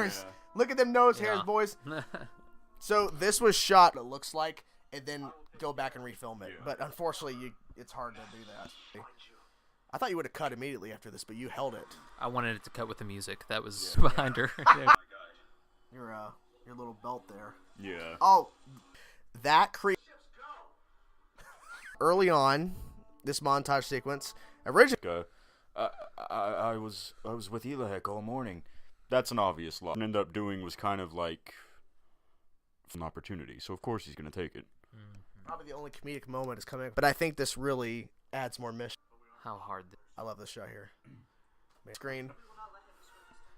hairs. Yeah. Look at them nose hairs, boys. So this was shot, it looks like, and then go back and refilm it. Yeah. But unfortunately, it's hard to do that. I thought you would have cut immediately after this, but you held it. I wanted it to cut with the music that was behind her. Your little belt there. Yeah. Oh, that early on, this montage sequence originally. I was with Elahek all morning. That's an obvious lie. What I ended up doing was kind of like an opportunity, so of course he's gonna take it. Probably the only comedic moment is coming, but I think this really adds more mission. How hard? I love this shot here. Screen.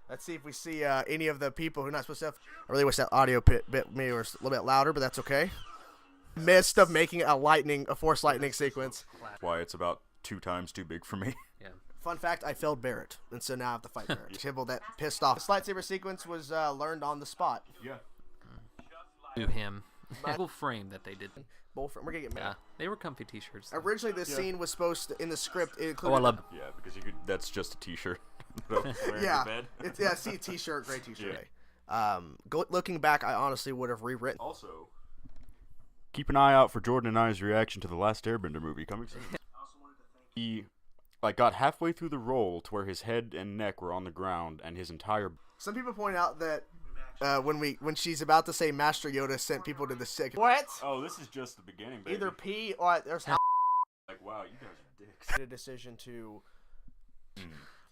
Let's see if we see any of the people who are not supposed to have. I really wish that audio bit maybe was a little bit louder, but that's okay. Midst of making a force lightning sequence. That's why it's about 2 times too big for me. Yeah. Fun fact, I failed Barrett, and so now I have to fight Barrett. Tibble that pissed off. This lightsaber sequence was learned on the spot. Yeah. To him. Full frame that they did. We're gonna get mad. Yeah, they were comfy t-shirts. Originally, this scene was supposed to, in the script, it included. Oh, I love. Yeah, because you could. That's just a T-shirt. Yeah, see, T-shirt, great T-shirt. Yeah. Looking back, I honestly would have rewritten. Also, keep an eye out for Jordan and I's reaction to the last Airbender movie coming soon. He got halfway through the role to where his head and neck were on the ground and his entire. Some people point out that when she's about to say Master Yoda sent people to the sick. What? Oh, this is just the beginning, baby. Either P or there's like, wow, you guys are dicks. a decision to.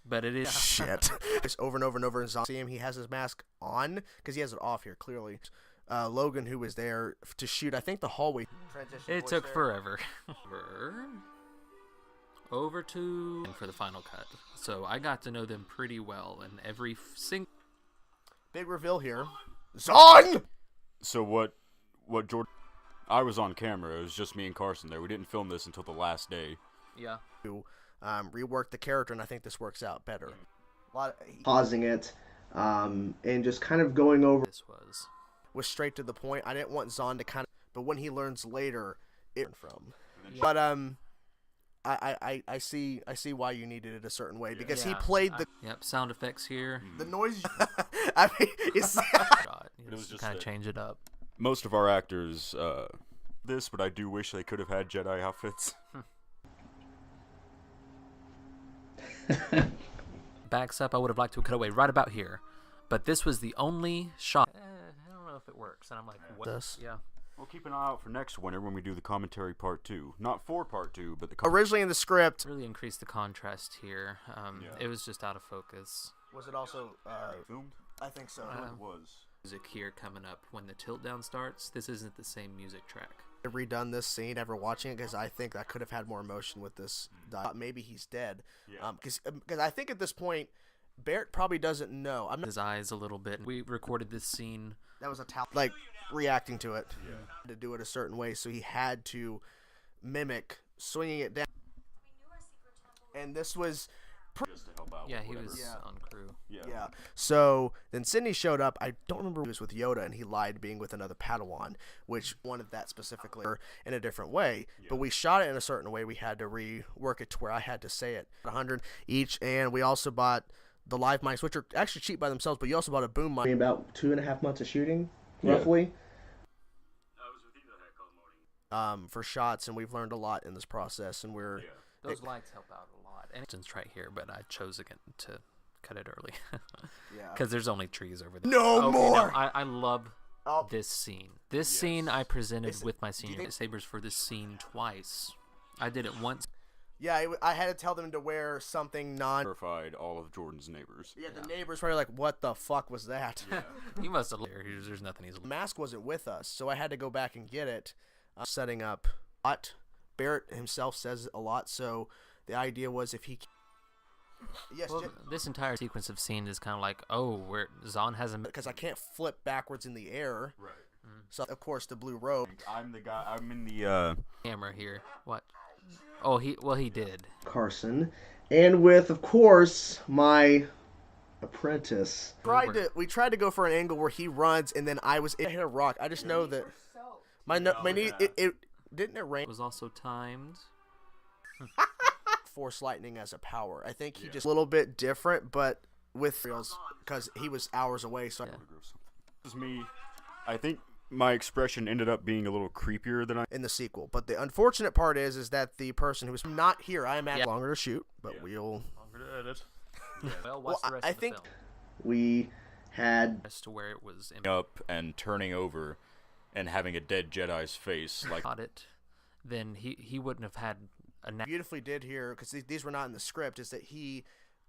But it is Shit. Just over and over and over and see him. He has his mask on because he has it off here clearly. Logan, who was there to shoot, I think the hallway. It took forever. Over to for the final cut, so I got to know them pretty well, and every single big reveal here. Zawn. So what Jordan? I was on camera. It was just me and Carson there. We didn't film this until the last day. Yeah. To rework the character, and I think this works out better. A lot of, pausing it, and just kind of going over. This was straight to the point. I didn't want Zawn to kind of, but when he learns later, it from. But I see why you needed it a certain way because he played the. Yep, sound effects here. The noise. I mean, it's. It was just kind of change it up. Most of our actors, but I do wish they could have had Jedi outfits. Backs up. I would have liked to cut away right about here, but this was the only shot. I don't know if it works, and I'm like, what? This. Yeah. We'll keep an eye out for next winter when we do the commentary part 2. Not for part 2, but the originally in the script. Really increased the contrast here. It was just out of focus. Was it also filmed? I think so. It was. Music here coming up when the tilt down starts. This isn't the same music track. I've redone this scene ever watching it because I think I could have had more emotion with this. Maybe he's dead. Yeah. Because I think at this point, Barrett probably doesn't know. I'm not. His eyes a little bit. We recorded this scene. That was reacting to it. Yeah. To do it a certain way, so he had to mimic swinging it down. And this was. Just to help out. Yeah, he was on crew. Yeah. So then Sydney showed up. I don't remember if he was with Yoda, and he lied being with another Padawan, which wanted that specifically in a different way. Yeah. But we shot it in a certain way. We had to rework it to where I had to say it 100 each, and we also bought the live mics, which are actually cheap by themselves. But you also bought a boom mic. About 2.5 months of shooting, roughly. For shots, and we've learned a lot in this process, and we're. Those lights help out a lot. And it's right here, but I chose again to cut it early. Because there's only trees over there. No more! No, I love this scene. This scene I presented with my senior sabers for this scene twice. I did it once. Yeah, I had to tell them to wear something Terrified all of Jordan's neighbors. Yeah, the neighbors were like, what the fuck was that? Yeah. He must have. There's nothing he's. The mask wasn't with us, so I had to go back and get it. Setting up. Barrett himself says a lot, so the idea was if he. Yes. Well, this entire sequence of scenes is kind of like, where Zawn hasn't. Because I can't flip backwards in the air. Right. So of course the blue robe. I'm the guy. I'm in the camera here. What? Oh, he did. Carson, and with of course my apprentice. We tried to go for an angle where he runs, and then I hit a rock. I just know that my knee. It didn't it rain. It was also timed. Force lightning as a power. I think he just a little bit different, but with reels because he was hours away. So Yeah. This is me. I think my expression ended up being a little creepier than I. in the sequel. But the unfortunate part is that the person who was not here, I imagine, longer to shoot, but we'll. Longer to edit. Well, what's the rest I of the think film? We had As to where it was Up and turning over, and having a dead Jedi's face like. got it, then he wouldn't have had a beautifully did here because these were not in the script. Is that he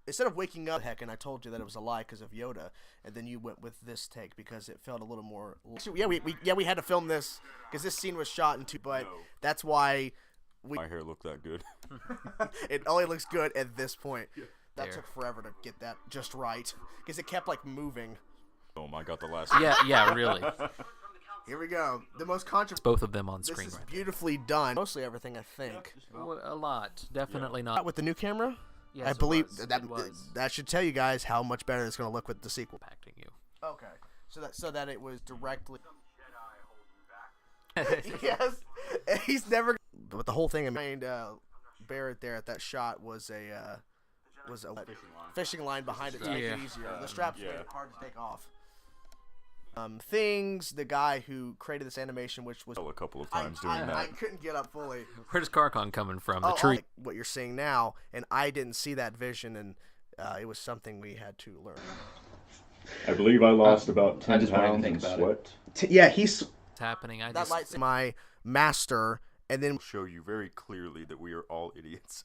instead of waking up, heck, and I told you that it was a lie because of Yoda, and then you went with this take because it felt a little more. Yeah, we had to film this because this scene was shot in two, but that's why My hair looked that good. it only looks good at this point. That There. took forever to get that just right because it kept like moving. Oh my, got the last. Yeah, really. Here we go. The most controversial. Both of them on This screen is right beautifully done. Mostly everything, I think. there. Well, a lot. Definitely Not not. with the new camera. Yes, I it believe was. that It was. that should tell you guys how much better it's going to look with the sequel. Impacting you. Okay, so that it was directly. Yes, he's never. But the whole thing, I mean, Barrett there at that shot was a fishing line behind it to make it Yeah. easier. The straps made Yeah. it hard to take off. The guy who created this animation, which was A couple of times doing I that. couldn't get up fully. Where's Carcon coming from? The Oh, tree. like what you're seeing now, and I didn't see that vision, and it was something we had to learn. I believe I lost about 10 I just wanted to pounds think in about sweat. yeah, he's What's happening? I That just light's my master, and then Show you very clearly that we are all idiots.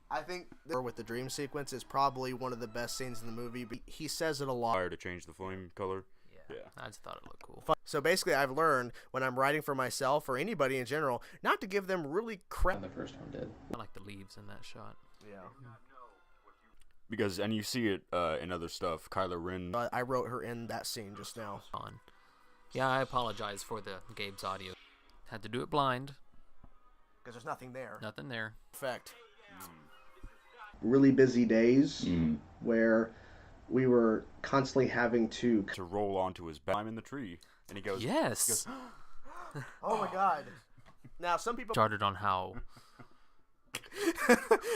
I think with the dream sequence is probably one of the best scenes in the movie. But he says it a lot. Fire to change the flame color. yeah. I just thought it looked cool. So basically, I've learned when I'm writing for myself or anybody in general, not to give them really crap. The first one did. I like the leaves in that shot. Yeah. Because, and you see it in other stuff. Kylo Ren. I wrote her in that scene just now. On. Yeah, I apologize for the Gabe's audio. Had to do it blind. Because there's nothing there. Nothing there. Perfect. really busy days where we were constantly having to. To roll onto his back. I'm in the tree. And he goes. Yes. Oh my god. Now, some people. Started on how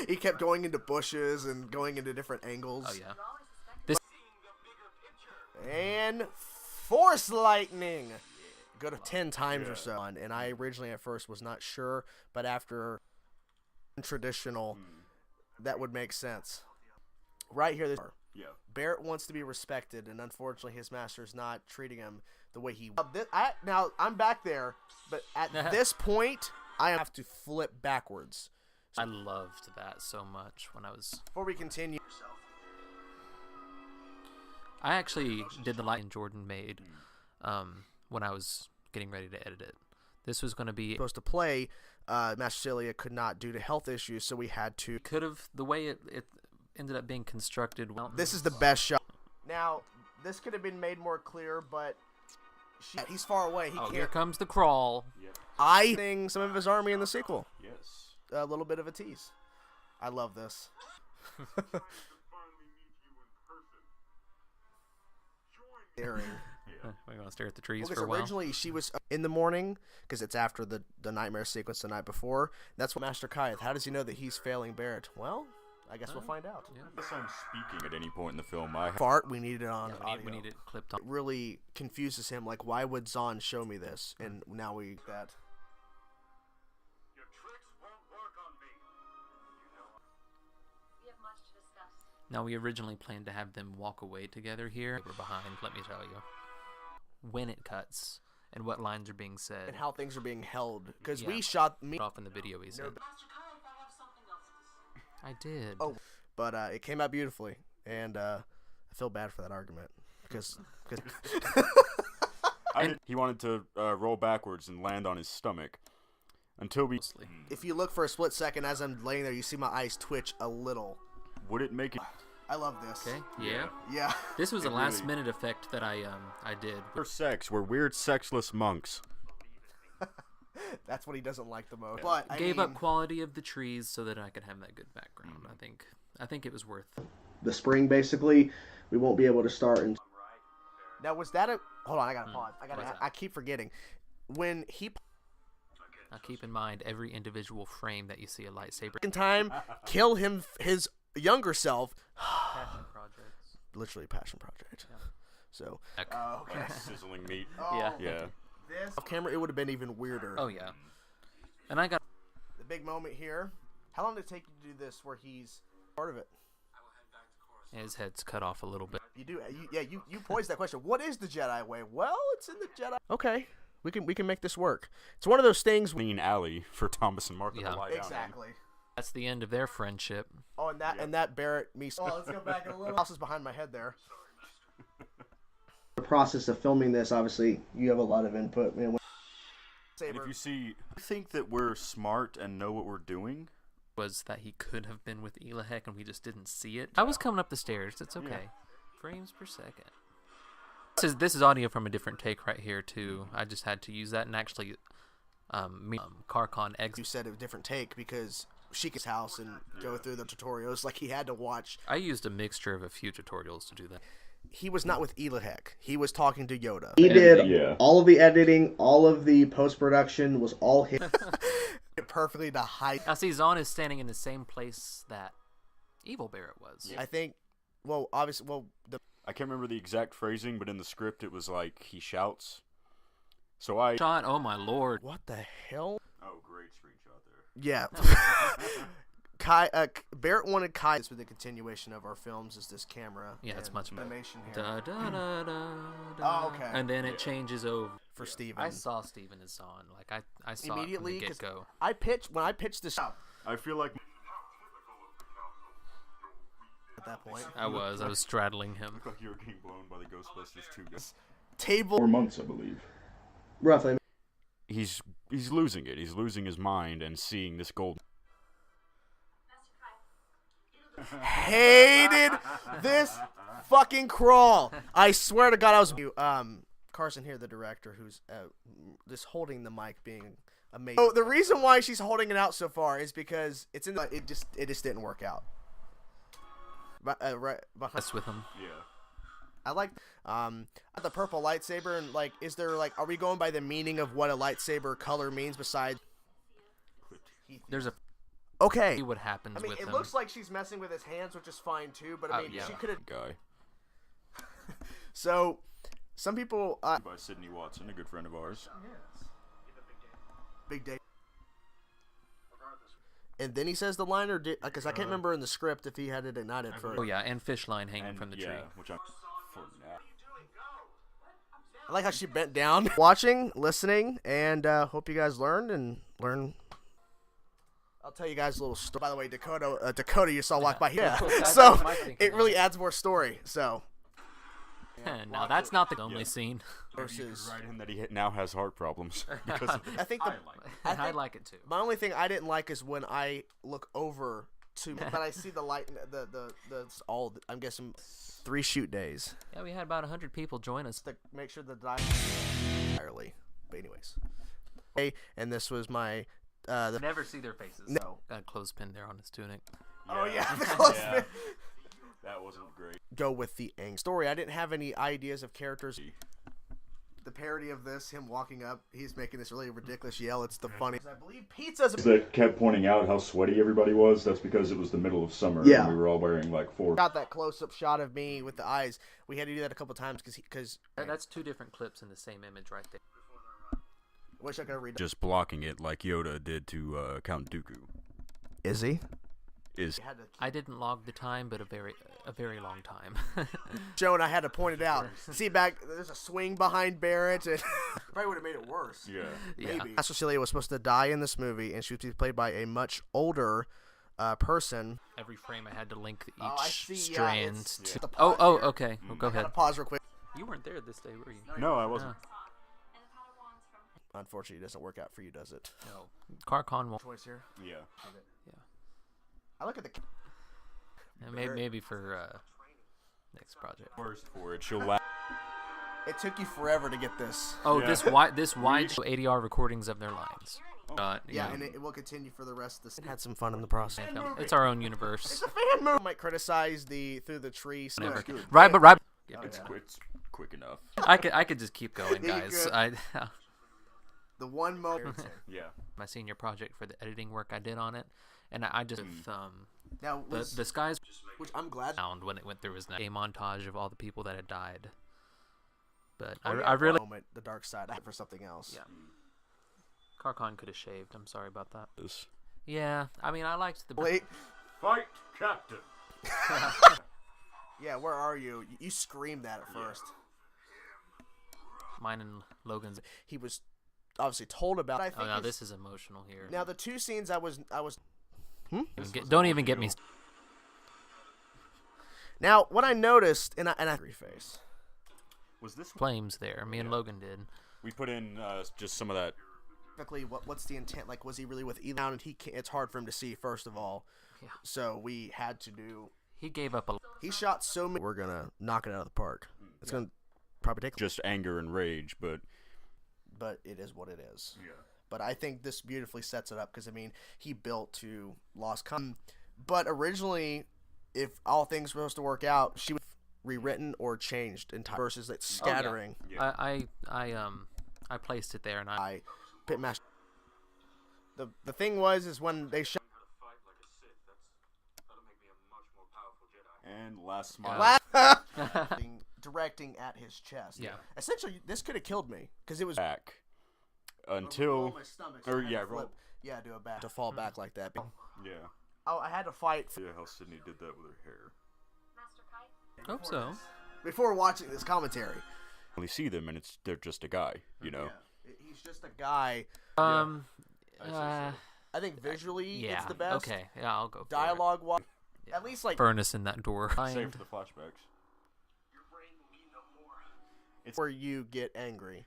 He kept going into bushes and going into different angles. Oh yeah. And force lightning. Go to 10 times or so. And I originally at first was not sure, but after traditional, that would make sense. Right here, Yeah. Barrett wants to be respected, and unfortunately his master is not treating him the way he. Now I'm back there, but at this point I have to flip backwards. I loved that so much when I was. Before we continue, I actually did the light Jordan made when I was getting ready to edit it. This was going to be supposed to play, Master Celia could not due to health issues, so we had to. could have the way it ended up being constructed. This is the best shot. Now, this could have been made more clear, but he's far away. He Oh, can't. here comes the crawl. I think some of his army in the sequel. Yes. A little bit of a tease. I love this. Staring. We're going to stare at the trees Because for a while. originally she was in the morning, because it's after the nightmare sequence the night before. That's what Master Kayeth. How does he know that he's failing Barrett? Well, I guess we'll find out. Yeah. Unless I'm speaking at any point in the film, I Fart, we need it on Yeah, audio. we need it clipped on. It really confuses him. Like, why would Zawn show me this? And now we that. Now, we originally planned to have them walk away together here. We're behind, let me tell you. When it cuts and what lines are being said. And how things are being held. Because Yeah. we shot me. Off in the video, he said. I did. Oh, but it came out beautifully, and I feel bad for that argument because he wanted to roll backwards and land on his stomach until we. if you look for a split second as I'm laying there, you see my eyes twitch a little. Would it make it? I love this. Okay, yeah. Yeah. This was a really- last minute effect that I did. We're sex. We're weird, sexless monks. That's what he doesn't like the most. But I Gave mean, up quality of the trees so that I could have that good background. I think it was worth. The spring, basically, we won't be able to start in. Now was that a? Hold on, I gotta pause. What's that? I keep forgetting. When he Now keep in mind every individual frame that you see a lightsaber. in time kill him his younger self. literally a passion project. Yeah. So Okay. Like sizzling meat. Yeah. Yeah. this off camera, it would have been even weirder. Oh yeah. And I got The big moment here. How long did it take you to do this where he's part of it? his head's cut off a little bit. You posed that question. What is the Jedi way? Well, it's in the Jedi. Okay, we can make this work. It's one of those things. Clean alley for Thomas and Martha Yeah. to lie down in. Exactly. That's the end of their friendship. Oh, and that Barrett me. Oh, let's go back a little. House is behind my head there. The process of filming this, obviously, you have a lot of input. Man. And Saber. if you see, I think that we're smart and know what we're doing. Was that he could have been with Elahek and we just didn't see it. I was coming up the stairs. It's okay. Yeah. Frames per second. This is audio from a different take right here too. I just had to use that and actually, Carcon X. You said a different take because Sheikah's house and go through the tutorials like he had to watch. I used a mixture of a few tutorials to do that. He was not with Elahek. He was talking to Yoda. He did Yeah. all of the editing, all of the post-production was all him. Perfectly to hide. Now see, Zawn is standing in the same place that Evil Barrett was. I think. Well, obviously, I can't remember the exact phrasing, but in the script it was like he shouts. So I. Shot. Oh my lord. what the hell? Oh, great screenshot there. Yeah. Barrett wanted Kai. This was the continuation of our films. Is this camera? Yeah, it's and much better. animation here Da, da, da, da, da. Oh, okay. And then it changes over. for Steven. I saw Steven as Zawn. Like I saw Immediately, it from 'cause the get-go. when I pitched this at I feel like that point. I was straddling him. like you were getting blown by the Ghostbusters 2 guys. Table. 4 months, I believe. Roughly. He's losing it. He's losing his mind and seeing this gold. Hated this fucking crawl. I swear to God, I was Carson here, the director, who's just holding the mic, being amazing. So the reason why she's holding it out so far is because it's in the it just didn't work out. Right behind. Mess with him. Yeah. I like the purple lightsaber, and like, is there like, are we going by the meaning of what a lightsaber color means besides? There's a Okay. see what happens I mean, with it him. looks like she's messing with his hands, which is fine too. But I mean, yeah. she could have. Guy. So, some people. By Sidney Watson, a good friend of ours. Big day. And then he says the line, or did because I can't remember in the script if he had it ignited first. Oh yeah, and fish line hanging And from the yeah, tree. which I'm for now. I like how she bent down, watching, listening, and hope you guys learned and learn. I'll tell you guys a little story. By the way, Dakota, you saw walk by here, That's so what my thinking it really was. adds more story. So Now that's not the only scene. versus, Write in that he now has heart problems because of I think the And I think- like it too. my only thing I didn't like is when I look over to, but I see the light, the all. I'm guessing 3 shoot days Yeah, we had about 100 people join us. to make sure the die entirely. But anyways, okay, and this was my the Never see their faces. No. Got a clothespin there on his tunic. Oh yeah, the close Yeah. fit. That wasn't great. Go with the story. I didn't have any ideas of characters. The parody of this, him walking up, he's making this really ridiculous yell. It's the funniest. I believe pizza's. That kept pointing out how sweaty everybody was. That's because it was the middle of summer. Yeah. And we were all wearing like 4. Got that close-up shot of me with the eyes. We had to do that a couple times because That's 2 different clips in the same image right there. wish I could read. Just blocking it like Yoda did to Count Dooku. Is he? Is Had to I didn't log the time, but a very long time. show, and I had to point it out. See, back there's a swing behind Barrett, and probably would have made it worse. yeah. Yeah. Maybe. Cecilia was supposed to die in this movie, and she was to be played by a much older person. Every frame I had to link each Oh, I see, yeah, strand it's- to. the Oh, pause here. okay. Well, go I ahead. gotta pause real quick. You weren't there this day, were you? No, I wasn't. Unfortunately, it doesn't work out for you, does it? No. Carcon won't. Choice here. Yeah. I look at the. Maybe for next project. First for it, she'll laugh. It took you forever to get this. Oh, Yeah. this wide ADR recordings of their lines. Yeah, and it will continue for the rest of this. Had some fun in the process. It's our own universe. It's a fan movie. Might criticize the through the tree. So Never. good. Right, but right. Yeah, It's quick enough. I could just keep going, Yeah, you guys. could. The one moment. Yeah. My senior project for the editing work I did on it, And I just Now, the skies which I'm glad. sound when it went through his neck. A montage of all the people that had died. But Oh, I really moment, the dark side for something else. Yeah. Karkon could have shaved. I'm sorry about that. This. Yeah, I mean, I liked the. Wait. Fight, Captain. Yeah, where are you? You screamed that at first. Mine and Logan's. He was obviously told about. I think Oh no, this is emotional here. now the two scenes I was. Don't even get me. Now what I noticed, and I face. Was this Flames there. Me and Logan did. We put in just some of that. Typically, what's the intent? Like, was he really with Elon? And it's hard for him to see, first of all. Yeah. So we had to do. He gave up a. He shot so many. We're gonna knock it out of the park. It's gonna probably take. Just anger and rage, but it is what it is. Yeah. But I think this beautifully sets it up because I mean he built to Lost but originally, if all things were supposed to work out, she would have rewritten or changed entirely versus that scattering. I placed it there and I Pitmaster. The thing is when they shot. and last smile Directing at his chest. Yeah. Essentially, this could have killed me because it was back until my stomach, or I had yeah, to roll. flip. Yeah, do it back to fall back like that. Yeah. Oh, I had to fight Yeah, how Sydney did that with her hair. hope so. before watching this commentary. Only see them, and they're just a guy, you know. Yeah. He's just a guy. I think visually, yeah. it's the best. Okay, yeah, I'll go. Dialogue, at least like Furnace in that door. Save for the flashbacks. it's where you get angry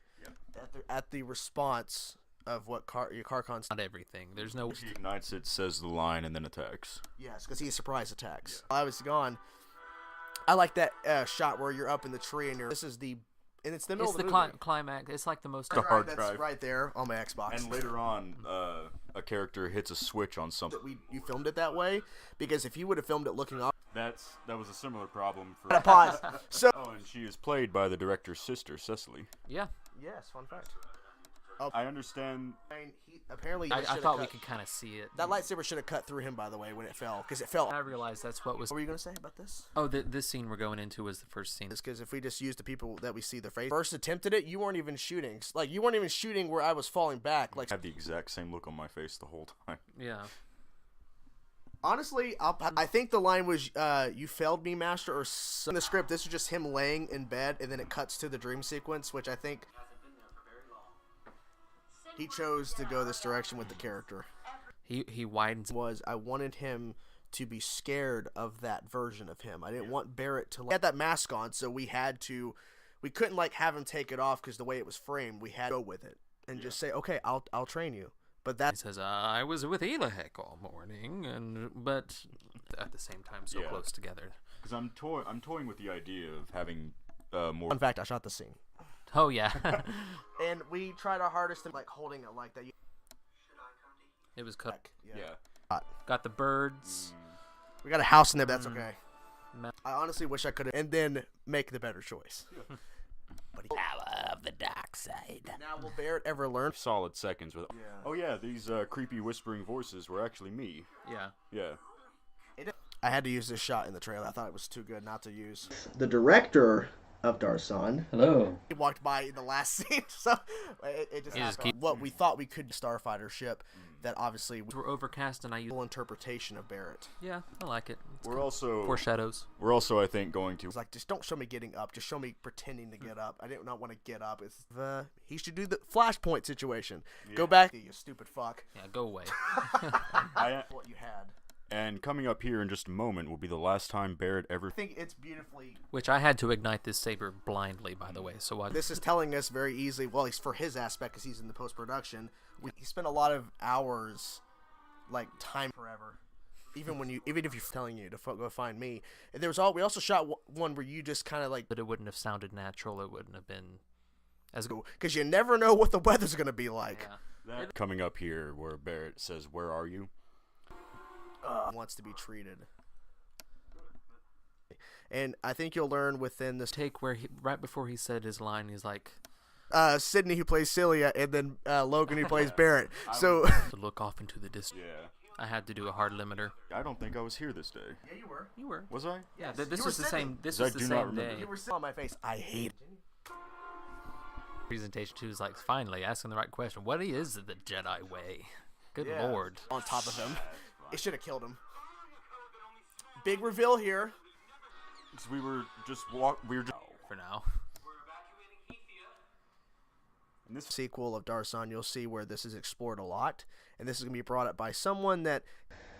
at the response of what Karkon's. Not everything. There's no. He ignites it, says the line, and then attacks. Yes, because he surprise attacks. I was gone. I like that shot where you're up in the tree and this is the. And it's the middle It's of the the movie. climax. It's like the most. The hard That's drive. right there on my Xbox. And later on, a character hits a switch on something. You filmed it that way because if you would have filmed it looking up. That was a similar problem for. Pause. So. Oh, and she is played by the director's sister, Cecily. Yeah. Yes, fun fact. I understand. Apparently, I thought we could kind of see it. That lightsaber should have cut through him, by the way, when it fell, because it fell. I realized that's what was. What were you gonna say about this? Oh, this scene we're going into was the first scene. It's because if we just use the people that we see their face first attempted it, you weren't even shooting. Like you weren't even shooting where I was falling back. Like I had the exact same look on my face the whole time. Yeah. honestly, I think the line was "You failed me, master." Or in the script, this was just him laying in bed, and then it cuts to the dream sequence, which I think. He chose to go this direction with the character. He widens. I wanted him to be scared of that version of him. I didn't want Barrett to. He had that mask on, so we couldn't like have him take it off because the way it was framed, we had to go with it and just say, "Okay, I'll train you." But that He says, "I was with Elahek all morning," but at the same time, so close together. Because I'm toying with the idea of having more. In fact, I shot the scene. Oh yeah. And we tried our hardest to like holding it like that. It was cut. Yeah. Got the birds. We got a house in there, but that's okay. Ma- I honestly wish I could have, and then make the better choice. But Power of the dark side. now will Barrett ever learn? Solid seconds with. Oh yeah, these creepy whispering voices were actually me. Yeah. Yeah. I had to use this shot in the trailer. I thought it was too good not to use. The director of Darth Zawn. Hello. He walked by in the last scene, so it just He just happened. What we thought we could Starfighter ship that obviously was We're overcast, and I use. full interpretation of Barrett. Yeah, I like it. It's We're cool. also Foreshadows. I think going to. It's like, just don't show me getting up. Just show me pretending to get up. I did not want to get up. It's he should do the Flashpoint situation. Go back, you stupid fuck. Yeah, go away. What you had. And coming up here in just a moment will be the last time Barrett ever. I think it's beautifully. Which I had to ignite this saber blindly, by the way. So I. This is telling us very easily. Well, he's for his aspect because he's in the post production. He spent a lot of hours, like time forever. Even if you're telling you to go find me. And we also shot one where you just kind of like. But it wouldn't have sounded natural. It wouldn't have been as good. Because you never know what the weather's gonna be like. Yeah. Coming up here where Barrett says, "Where are you?" Wants to be treated. And I think you'll learn within this Take where right before he said his line, he's like Sydney who plays Celia and then Logan who plays Barrett. So to look off into the distance. Yeah. I had to do a hard limiter. I don't think I was here this day. Yeah, you were. You were. Was I? Yeah, Yes. this You was were the sitting. same. This I was the do not same remember. day. You were sitting on my face. I hate it. Presentation 2 is like finally asking the right question. What is the Jedi way? Good Yeah. lord. On top of him. It should have killed him. Big reveal here. 'Cause we were just For now. And this Sequel of Darth Zawn, you'll see where this is explored a lot, and this is gonna be brought up by someone that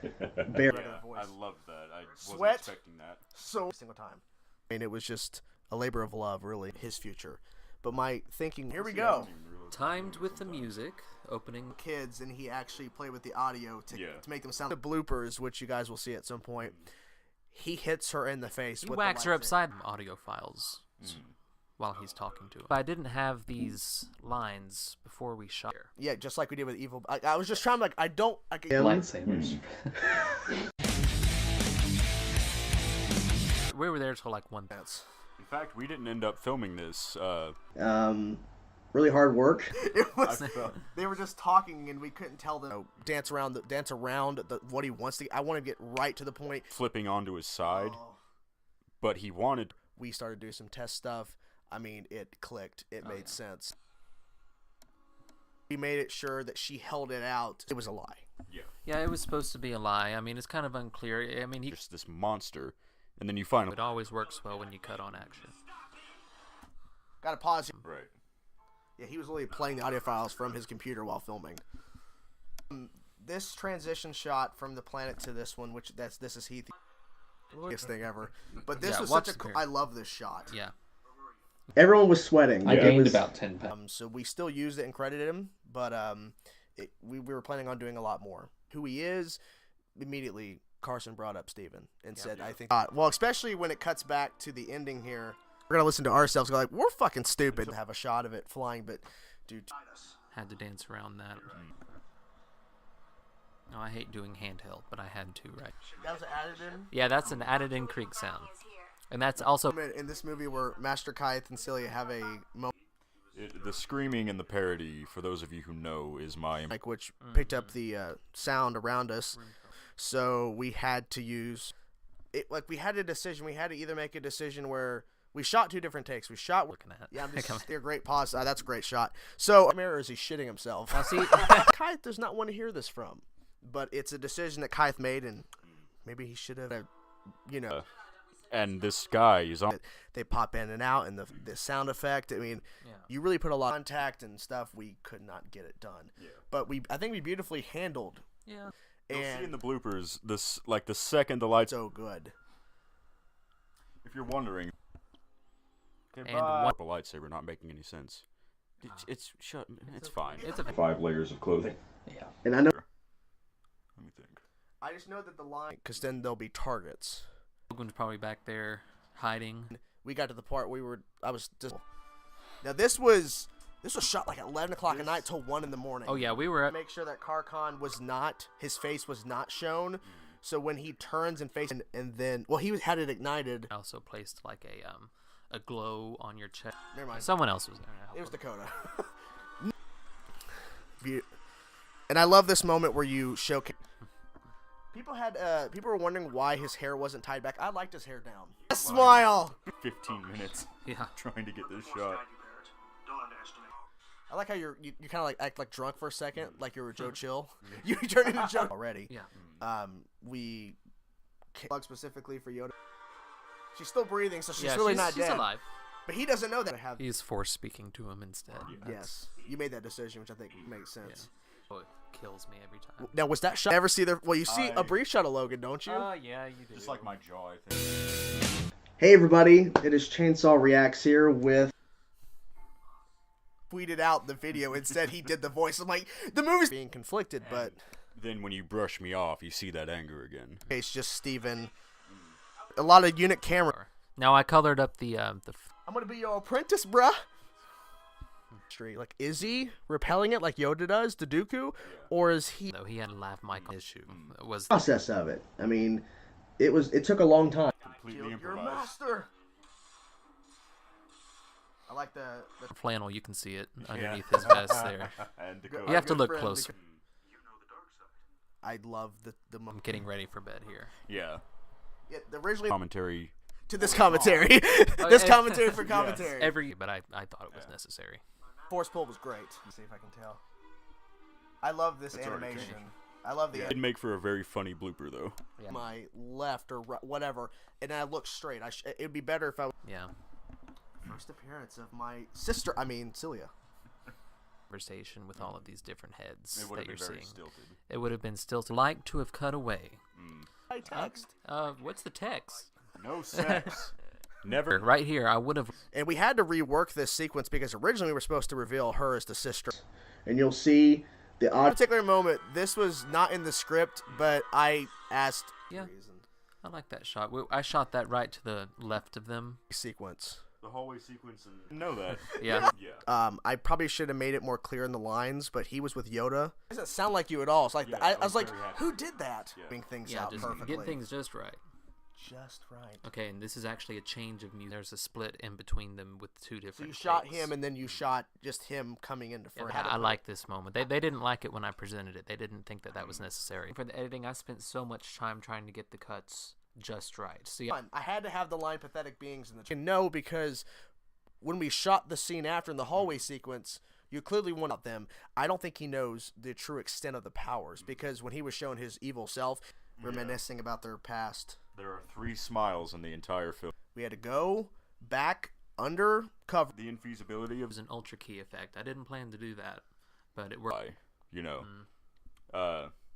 Bear. I love that. I wasn't Sweat. expecting that. so single time. I mean, it was just a labor of love, really, his future. But my thinking, here we go, Timed with the music. Opening. kids, and he actually played with the audio to Yeah. make them sound. The bloopers, which you guys will see at some point, he hits her in the face. He with whacks the her lightsaber. upside audio files while he's talking to him. But I didn't have these lines before we shot here. Yeah, just like we did with Evil. I was just trying, like, I don't. I could, Lightsabers. We were there till like 1. In fact, we didn't end up filming this. Really hard work. It was. I felt- They were just talking, and we couldn't tell them dance around what he wants to. I want to get right to the point. flipping onto his side, Oh. but he wanted. We started doing some test stuff. I mean, it clicked. It made sense. We made it sure that she held it out. It was a lie. Yeah, it was supposed to be a lie. I mean, it's kind of unclear. I mean, he Just this monster, and then you find it always works well when you cut on action. Got to pause. right. Yeah, he was literally playing the audio files from his computer while filming. This transition shot from the planet to this one, which this is Heath. Biggest thing ever. But this Yeah, was watch such a. the pair. I love this shot. Yeah. Everyone was sweating. I It gained was- about 10 pounds. So we still used it and credited him, but we were planning on doing a lot more. Who he is, immediately Carson brought up Steven and said, I think, well, especially when it cuts back to the ending here, we're going to listen to ourselves go like, we're fucking stupid to have a shot of it flying, but dude, Had to dance around that. No, I hate doing handheld, but I had to, right? that was added in. Yeah, that's an added in creek sound. And that's also In this movie where Master Kyth and Celia have a moment The screaming and the parody, for those of you who know, is my. like which picked up the sound around us, so we had to use it. Like we had a decision. We had to either make a decision where we shot 2 different takes. We shot. looking at. Yeah, I'm just they're great pause. That's a great shot. So mirror is he shitting himself. Now, see, Kyth does not want to hear this from, but it's a decision that Kyth made, and maybe he should have, And this guy is on. They pop in and out, and the sound effect. I mean, Yeah. you really put a lot of contact and stuff. We could not get it done. Yeah. But I think we beautifully handled. yeah. You'll see in And the bloopers, this like the second the lights. so good. If you're wondering. And Bye. A lightsaber not making any sense. It's shut. It's fine. It's a 5 layers of clothing. Yeah. And I know Let me think. I just know that the line, because then there'll be targets. Logan's probably back there hiding. We got to the part I was just. Now this was shot like at 11 o'clock at night till 1 in the morning. Oh yeah, we were at. Make sure that Karkon his face was not shown. So when he turns and faces, and then, well, had it ignited. Also placed like a glow on your chest. Never mind. Someone else was there. It was Dakota. And I love this moment where you showcase. People were wondering why his hair wasn't tied back. I liked his hair down. Smile. 15 minutes Yeah. trying to get this shot. I like how you kind of like act like drunk for a second, like you were Joe Chill. You turned into Joe already. Yeah. We plug specifically for Yoda. She's still breathing, so she's Yeah, really she's, not she's dead. alive. But he doesn't know that. I have. He's force speaking to him instead. Yes, you made that decision, which I think makes sense. Oh, it kills me every time. Now, was that shot? Ever see the? Well, you see a brief shot of Logan, don't you? Yeah, you do. Just like my jaw, I think. Hey everybody, it is Chainsaw Reacts here with Tweeted out the video and said he did the voice. I'm like, the movie's being conflicted, but Then when you brush me off, you see that anger again. it's just Steven. A lot of unit camera. Now I colored up the I'm gonna be your apprentice, bruh. Like, is he repelling it like Yoda does to Dooku, or is he? though he had a lav mic issue. It was process of it. I mean, it took a long time. Completely Your improvised. master. I like the flannel. You can see it underneath his vest there. And Dakota. You have to good look friend, closer. I love the I'm getting ready for bed here. Yeah. the originally Commentary. to this commentary, this commentary for commentary. But I thought it was necessary. Force pull was great. Let's see if I can tell. I love this animation. I love the. It'd make for a very funny blooper though. Yeah. My left or whatever, and I look straight. It'd be better if I. Yeah. First appearance of my sister. I mean, Celia. Conversation with all of these different heads It would that have you're been very seeing. stilted. It would have been stilted. Like to have cut away. I text. What's the text? No sex. Never. Right here, I would have. And we had to rework this sequence because originally we were supposed to reveal her as the sister. And you'll see the At odd a particular moment, this was not in the script, but I asked. Yeah. I like that shot. I shot that right to the left of them. Sequence. The hallway sequence and know that. Yeah. Yeah. I probably should have made it more clear in the lines, but he was with Yoda. It doesn't sound like you at all. It's like Yeah, I was like, very happy. who did that? Yeah. Doing things Yeah, out just perfectly. get things just right. Just right. Okay, and this is actually a change of music. There's a split in between them with two So different. you shot takes. him, and then you shot just him coming into Yeah, frame. I like this moment. They didn't like it when I presented it. They didn't think that was necessary. For the editing, I spent so much time trying to get the cuts just right. See, I had to have the line "pathetic beings" in the. No, because when we shot the scene after in the hallway sequence, you clearly want them. I don't think he knows the true extent of the powers because when he was shown his evil self, reminiscing about their past. There are 3 smiles in the entire film. We had to go back under cover. The infeasibility it of was an ultra key effect. I didn't plan to do that, but it worked. why, you know.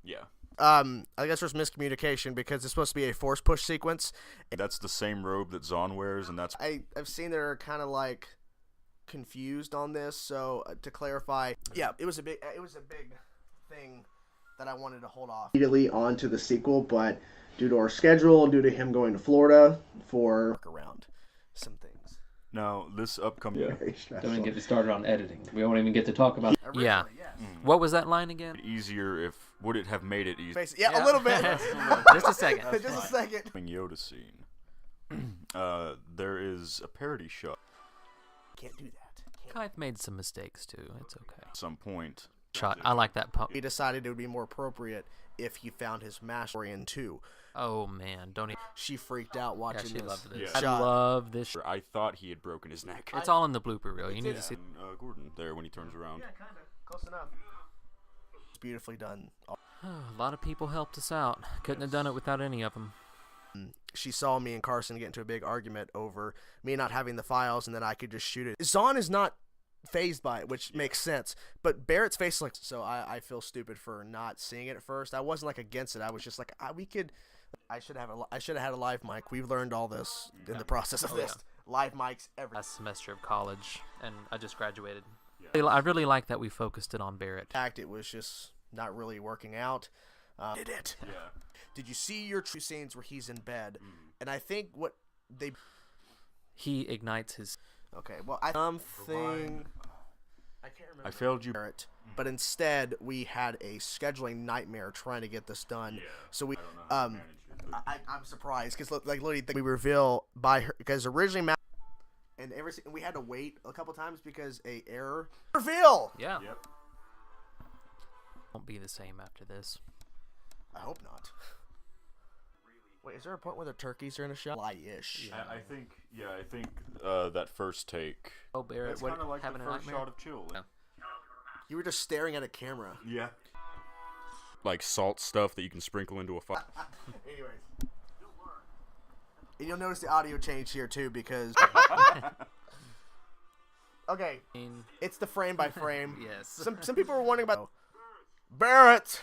Yeah. I guess there's miscommunication because it's supposed to be a force push sequence. That's the same robe that Zawn wears, and that's I've seen they're kind of like confused on this. So to clarify, yeah, it was a big thing that I wanted to hold off. immediately onto the sequel, but due to our schedule, due to him going to Florida for Work around some things. now this upcoming very stressful. Don't even get me started on editing. We won't even get to talk about. Yeah. Yes. What was that line again? easier if would it have made it easier? Basically, yeah, a little bit. Just a second. Just a second. Yoda scene. There is a parody shot Can't do that. I've made some mistakes too. It's okay. at some point. Shot. I like that pump. We decided it would be more appropriate if he found his master in 2. Oh man, don't even. She freaked out Yeah, watching she this. loved this. Yeah. I Shot. love this. I thought he had broken his neck. It's all in the blooper reel. You need to see. And, Gordon there when he turns around. Yeah, kind of. Close enough. It's beautifully done. A lot of people helped us out. Couldn't have done it without any of them. She saw me and Carson get into a big argument over me not having the files and then I could just shoot it. Zawn is not phased by it, which makes sense. But Barrett's face like so I feel stupid for not seeing it at first. I wasn't like against it. I was just like I should have had a live mic. We've learned all this in the process of this. Live mics every Last semester of college, and I just graduated. I really like that we focused it on Barrett. fact it was just not really working out. Did it? Yeah. Did you see your true scenes where he's in bed? And I think what they He ignites his. okay. Well, I something I can't remember. I failed you. Barrett, but instead we had a scheduling nightmare trying to get this done. So we I'm surprised because like literally we reveal by her because originally and we had to wait a couple times because a error reveal. Yeah. Yep. Won't be the same after this. I hope not. Wait, is there a point where the turkeys are in a shot? Lie-ish. I think that first take. Oh, Barrett, It's what kind of like the having a first nightmare? shot of Chill. Yeah. You were just staring at a camera. Yeah. Like salt stuff that you can sprinkle into a fire. Anyways. And you'll notice the audio change here too because okay, it's the frame by frame. Yes. Some people were wondering about Barrett,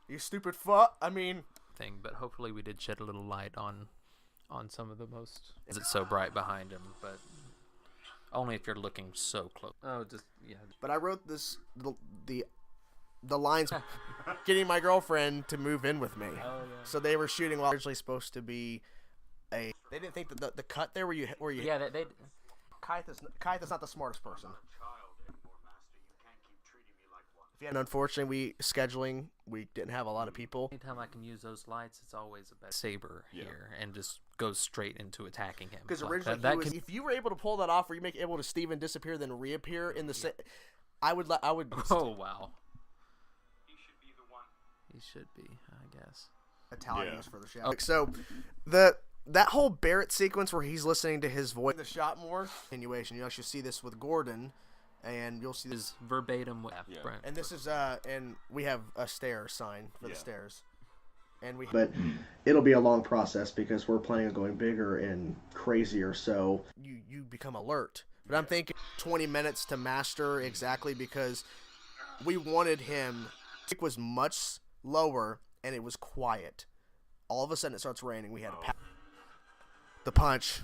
you stupid fuck. I mean, Thing, but hopefully we did shed a little light on some of the most. Is it so bright behind him? But only if you're looking so close. Oh, just yeah. but I wrote this the lines getting my girlfriend to move in with me. Oh yeah. So they were shooting while originally supposed to be they didn't think that the cut there where you Yeah, they Kaith is not the smartest person. And unfortunately, we didn't have a lot of people. anytime I can use those lights, it's always a better saber here and just go straight into attacking him. Because Like, originally, that if you were able to pull that off, where you make able to Steven disappear then reappear in the I would Oh wow. He should be, I guess. Italians for the shadow. Okay, so that whole Barrett sequence where he's listening to his voice, the shot more continuation. You actually see this with Gordon, and you'll see this. Is verbatim. Right. And this is and we have a stair sign for the stairs, and But it'll be a long process because we're planning on going bigger and crazier. So you become alert. But I'm thinking 20 minutes to master exactly because we wanted him. It was much lower and it was quiet. All of a sudden it starts raining. We had the punch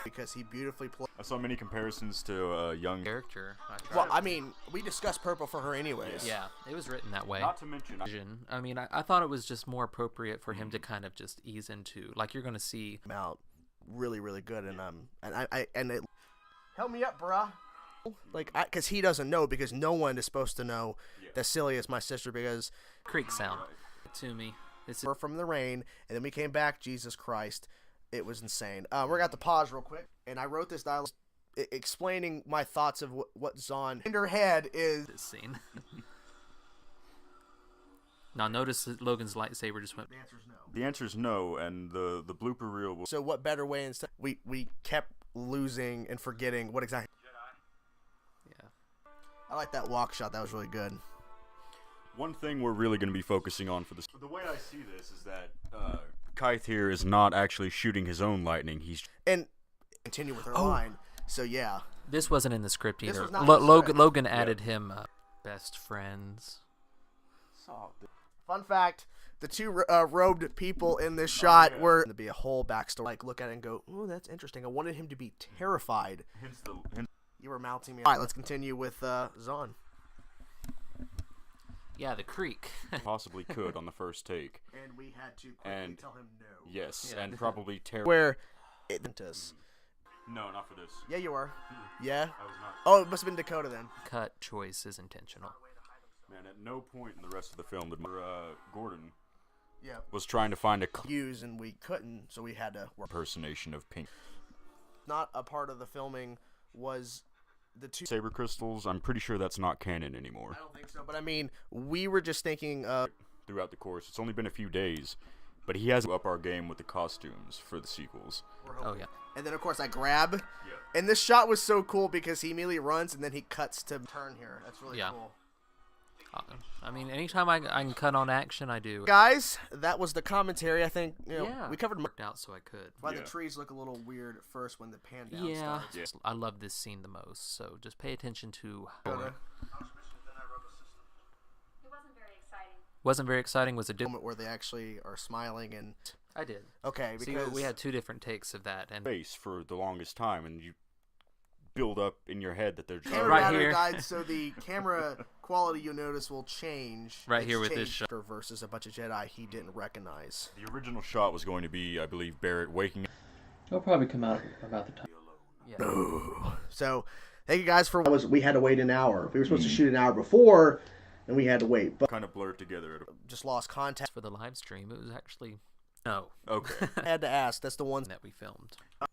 because he beautifully played. I saw many comparisons to a young Character. Well, I mean, we discussed purple for her anyways. Yeah, it was written that way. Not to mention, I mean, I thought it was just more appropriate for him to kind of just ease into, like, you're going to see. Out really, really good, and it help me up, bruh. Like, because he doesn't know, because no one is supposed to know that Celia is my sister, because Creek sound to me. We're from the rain, and then we came back. Jesus Christ, it was insane. We're got to pause real quick, and I wrote this dialogue explaining my thoughts of what Zawn in her head is. This scene. Now notice that Logan's lightsaber just went. The answer's no. the answer's no, and the blooper reel will. So what better way instead? We kept losing and forgetting what exactly. Yeah. I like that walk shot. That was really good. One thing we're really going to be focusing on for this. The way I see this is that Kythe here is not actually shooting his own lightning. He's and continue with her line. So yeah, this wasn't in the script This either. was not in the script. Logan added him best friends. Fun fact: the two robed people in this shot were to be a whole backstory. Like look at it and go, "Oh, that's interesting." I wanted him to be terrified. You were mounting me. All right, let's continue with Zawn. Yeah, the creek. possibly could on the first take. And we had to quickly tell him no. Yes, Yeah. and probably Where it went us. No, not for this. Yeah, you were. Yeah. I was not. Oh, it must have been Dakota then. Cut choice is intentional. Man, at no point in the rest of the film did Gordon Yeah. was trying to find a Use and we couldn't, so we had to work. impersonation of Pink. Not a part of the filming was the two. Saber crystals, I'm pretty sure that's not canon anymore. I don't think so, but I mean, we were just thinking. Throughout the course, it's only been a few days, but he has up our game with the costumes for the sequels. Oh yeah. And then of course I grab, and this shot was so cool because he immediately runs and then he cuts to turn here. That's really cool. I mean, anytime I can cut on action, I do. Guys, that was the commentary. I think we covered. Worked out so I could. Why the trees look a little weird at first when the pan down starts. Yeah. I love this scene the most. So just pay attention to. Wasn't very exciting. Was a Moment where they actually are smiling and. I did. Okay, because we had two different takes of that, and Face for the longest time, and you build up in your head that they're just camera Right matter here. died, so the camera quality you'll notice will change. Right It's here with this changed shot. versus a bunch of Jedi he didn't recognize. The original shot was going to be, I believe, Barrett waking up. It'll probably come out about the time. yeah. So, thank you guys for. We had to wait an hour. We were supposed to shoot an hour before, and we had to wait. But Kind of blurred together. Just lost contact. For the live stream, it was actually no Okay. I had to ask. That's the one that we filmed. I'm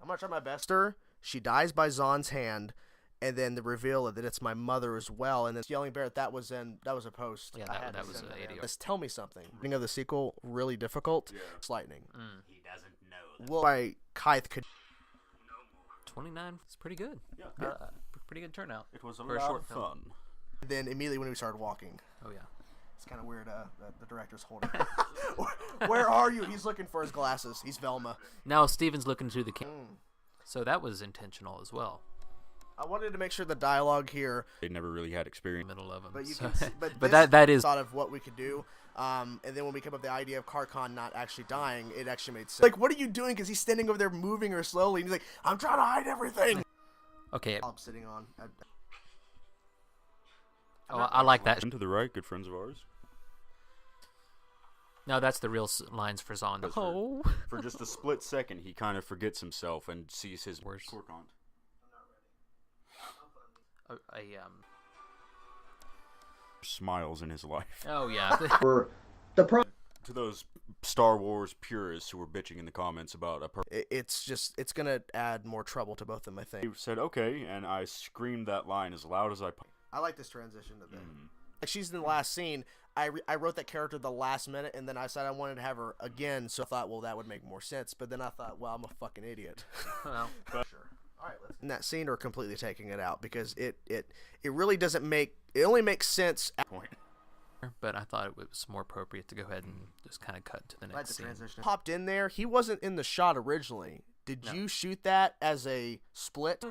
gonna try my best. She dies by Zahn's hand, and then the reveal that it's my mother as well. And then yelling Barrett. That was a post. Yeah, I had that to was send an in. ADR. Just tell me something. Beginning of the sequel really difficult. It's lightning. He doesn't know. Well, by Kythe could. 29. It's pretty good. Yeah. Pretty good turnout. It was a For a lot short of film. fun. Then immediately when we started walking. Oh yeah. It's kind of weird. The director's holding. Where are you? He's looking for his glasses. He's Velma. Now Steven's looking through the camera. So that was intentional as well. I wanted to make sure the dialogue here. They never really had experience. Middle of them. But you so. can see, but But that is thought of what we could do. And then when we came up with the idea of Karkon not actually dying, it actually made sense. Like, what are you doing? Because he's standing over there moving her slowly, and he's like, "I'm trying to hide everything." okay. I'm sitting on. I like that. And to the right, good friends of ours. No, that's the real lines for Zawn. That's Oh. For just a split second, he kind of forgets himself and sees his Worse. Corkant. Smiles in his life. Oh yeah. for the To those Star Wars purists who were bitching in the comments about It's gonna add more trouble to both of them, I he think. said okay, and I screamed that line as loud as I. I like this transition to them. she's in the last scene. I wrote that character the last minute, and then I said I wanted to have her again, so I thought, well, that would make more sense. But then I thought, well, I'm a fucking idiot. Well, Sure. All right, let's in that scene or completely taking it out because it really doesn't make it only makes sense at point. but I thought it was more appropriate to go ahead and just kind of cut to the next scene. Popped in there. He wasn't in the shot originally. Did you shoot that as a split?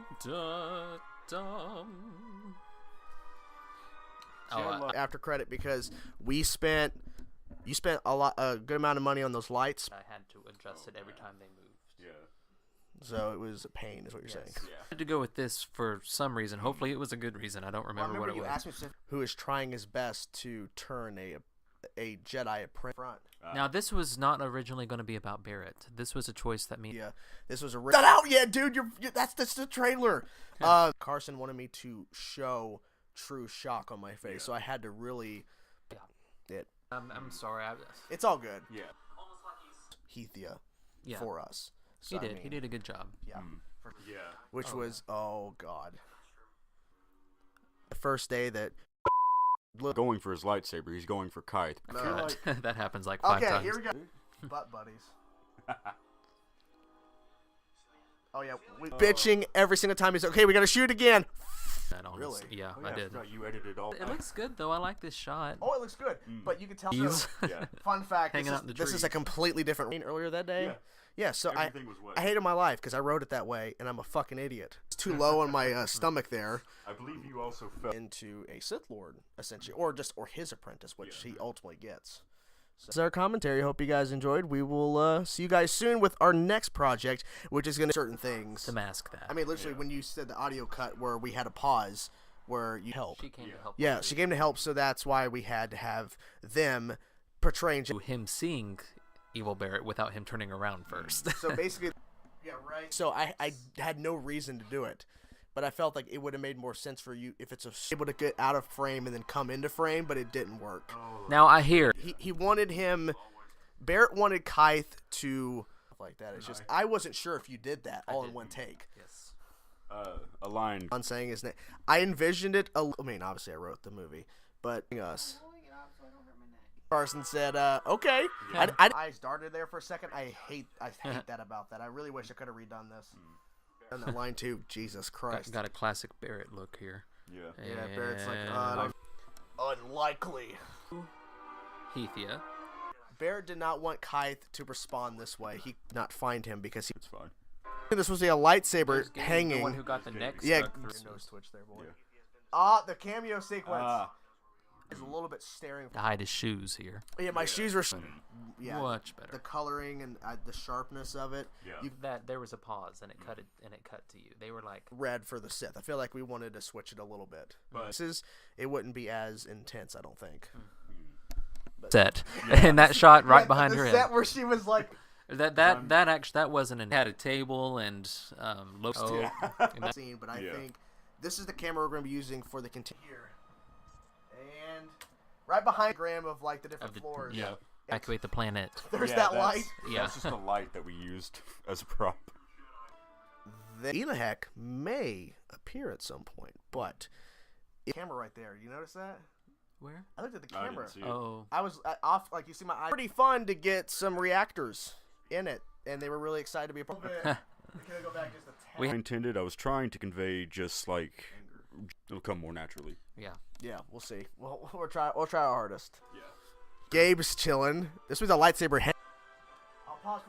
After credit because you spent a good amount of money on those lights. I had to adjust it every time they moved. Yeah. So it was a pain, is what you're saying. Yeah. I had to go with this for some reason. Hopefully, it was a good reason. I don't remember, what it you was. asked me who is trying his best to turn a Jedi apprentice front. Now, this was not originally going to be about Barrett. This was a choice that me. Yeah, this was not out yet, dude. That's the trailer. Carson wanted me to show true shock on my face, so I had to really. Yeah. I'm sorry. It's all good. Yeah. Heathia, Yeah. for us. So, He did. I mean, He did a good job. Yeah. Yeah. Which was God. The first day that. Going for his lightsaber, he's going for Kythe. God, that happens like 5 Okay, times. here we go. Butt buddies. Oh yeah, we bitching every single time. He's okay. We gotta shoot again. That honest- Really? Yeah, Oh, I did. forgot you edited all. It looks good though. I like this shot. Oh, it looks good, but you can tell. He's Yeah. Fun fact: hanging out in the this is trees. a completely different rain earlier that day. Yeah. Yeah, so Everything was wet. I hated my life because I wrote it that way, and I'm a fucking idiot. It's too low on my stomach there. I believe you also fell. Into a Sith Lord, essentially, or his apprentice, which he ultimately gets. So this is our commentary. Hope you guys enjoyed. We will see you guys soon with our next project, which is going to certain things. to mask that. I mean, literally, when you said the audio cut where we had a pause, where you help. she came to help. Yeah, she came to help, so that's why we had to have them portraying. To him seeing Evil Barrett without him turning around first. So basically, yeah, right. So I had no reason to do it, but I felt like it would have made more sense for you if it's able to get out of frame and then come into frame, but it didn't work. Now I hear. He wanted him. Barrett wanted Kythe to like that. It's just I wasn't sure if you did that all in one take. Yes. Aligned. On saying his name, I envisioned it. I mean, obviously I wrote the movie, but us. Carson said, "Okay." I started there for a second. I hate that about that. I really wish I could have redone this. And that line too. Jesus Christ. Got a classic Barrett look here. Yeah. Yeah, Barrett's like, unlikely. Heathia. Barrett did not want Kythe to respond this way. He did not find him because It's fine. this was a lightsaber The one hanging. who got the neck Yeah, stuck through. nose twitch there, boy. Yeah. The cameo sequence is a little bit staring. To hide his shoes here. Yeah, my shoes were. Yeah, Much better. the coloring and the sharpness of it. Yeah. That there was a pause and it cut to you. They were like, Red for the Sith. I feel like we wanted to switch it a little bit. But- It wouldn't be as intense, I don't think. set, and that shot right behind the her set head. where she was like That wasn't an. Had a table and scene, but I think this is the camera we're going to be using for the here. And right behind Graham of like the different floors. Yeah. Activate the planet. There's Yeah, that that's- light. Yeah. That's just the light that we used as a prop. The Elahek may appear at some point, but camera right there. You notice that? Where? I looked at the I camera. didn't see it. Oh, I was off, like you see my eye. Pretty fun to get some reactors in it, and they were really excited to be a part of it. We can go back just a tad. I intended. I was trying to convey just like it'll come more naturally. yeah. Yeah, we'll see. We'll try our hardest. Yeah. Gabe's chilling. This was a lightsaber. I'll pause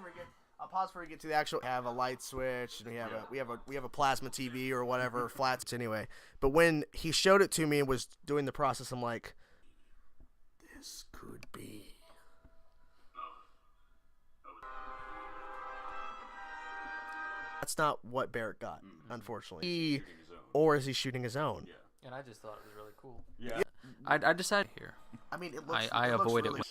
before we get to the actual. Have a light switch, and we have a plasma TV or whatever flats anyway. But when he showed it to me and was doing the process, I'm like, this could be. That's not what Barrett got, unfortunately. Or is he shooting his own? Yeah. And I just thought it was really cool. Yeah. I decided here. I mean, it looks. I it looks avoid really it.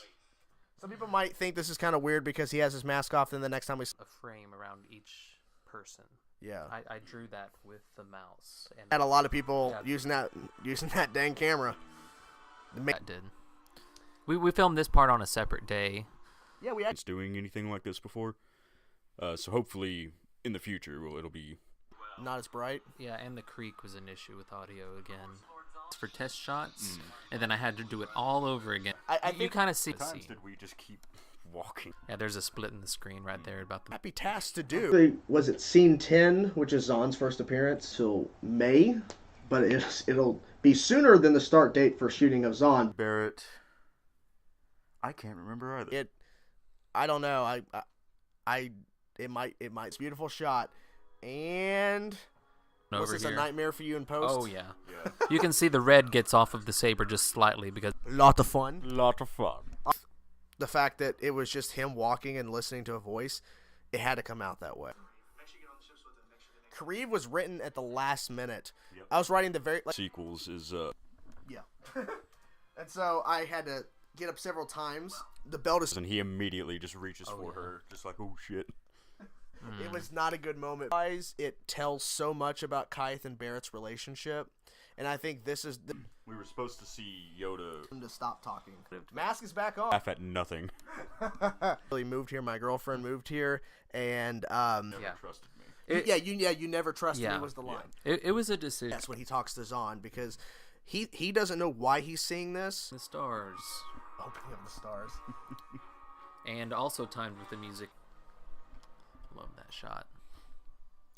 Some people might think this is kind of weird because he has his mask off, then the next time we. A frame around each person. Yeah. I drew that with the mouse. And Had a lot of people Yeah. using that dang camera. that did. We filmed this part on a separate day. Yeah, we It's doing anything like this before, so hopefully in the future it'll be. not as bright. Yeah, and the creek was an issue with audio again. for test shots, and then I had to do it all over again. I You think kind of see. Times did we just keep walking? Yeah, there's a split in the screen right there about the. happy task to do. Actually, was it scene 10, which is Zahn's first appearance, till May, but it'll be sooner than the start date for shooting of Zahn. Barrett. I can't remember either. I don't know. It's a beautiful shot, and was Over this here. a nightmare for you in post? Oh yeah. Yeah. You can see the red gets off of the saber just slightly because Lot of fun. Lot of fun. The fact that it was just him walking and listening to a voice, it had to come out that way. Kareev was written at the last minute. Yep. I was writing the very Sequels is yeah, and so I had to get up several times. The belt is. and he immediately just reaches for her, just like, oh shit. It was not a good moment. Guys, it tells so much about Kaith and Barrett's relationship, and I think this is We were supposed to see Yoda to stop talking. Mask is back on. laugh at nothing. Really moved here. My girlfriend moved here, and Never Yeah. trusted me. you never trusted me was the line. it was a decision. That's when he talks to Zawn because he doesn't know why he's seeing this. The stars, Opening of the stars. and also timed with the music. Love that shot.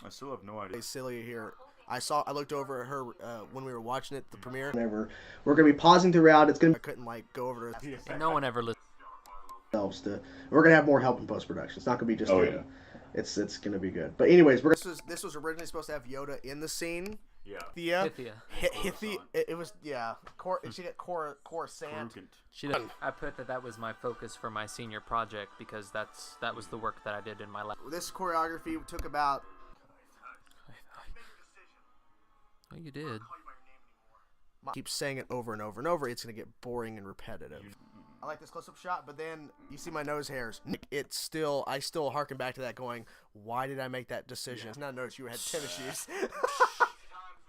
I still have no idea. Hey, Celia here. I looked over at her when we were watching it, the premiere. Whenever we're going to be pausing throughout, it's going I to couldn't go over to And no one ever listened. be ourselves to. We're going to have more help in post production. It's not going to be just. Oh, him. yeah. It's going to be good. But anyways, we're This was originally supposed to have Yoda in the scene. Yeah. Pythia. Pythia. It was she got Coruscant. She did. I put that was my focus for my senior project because that was the work that I did in my life. This choreography took about. Oh, you did. Keep saying it over and over and over. It's gonna get boring and repetitive. I like this close-up shot, but then you see my nose hairs. I still harken back to that, going, "Why did I make that decision?" Yeah. Now notice you had tennis shoes.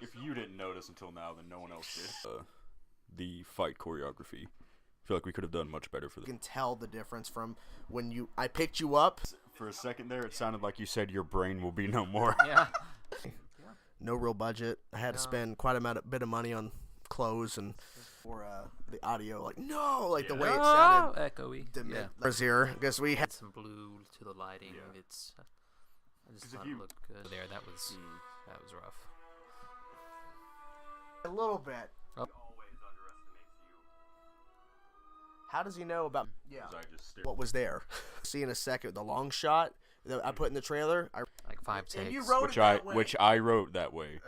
If you didn't notice until now, then no one else did. The fight choreography. I feel like we could have done much better for You this. can tell the difference from when I picked you up. For a second there, it sounded like you said your brain will be no more. Yeah. No real budget. I had to spend quite a bit of money on clothes and for the audio. Like the way it sounded. Echoey. Yeah. Was here because we had Some blue to the lighting. Yeah. It's. I just 'Cause thought if it you- looked good there. That was rough. a little bit. Oh. How does he know about? Yeah. 'Cause I just stared. What was there? See in a second the long shot that I put in the trailer. Like 5 takes. And you wrote Which it that way. I wrote that way.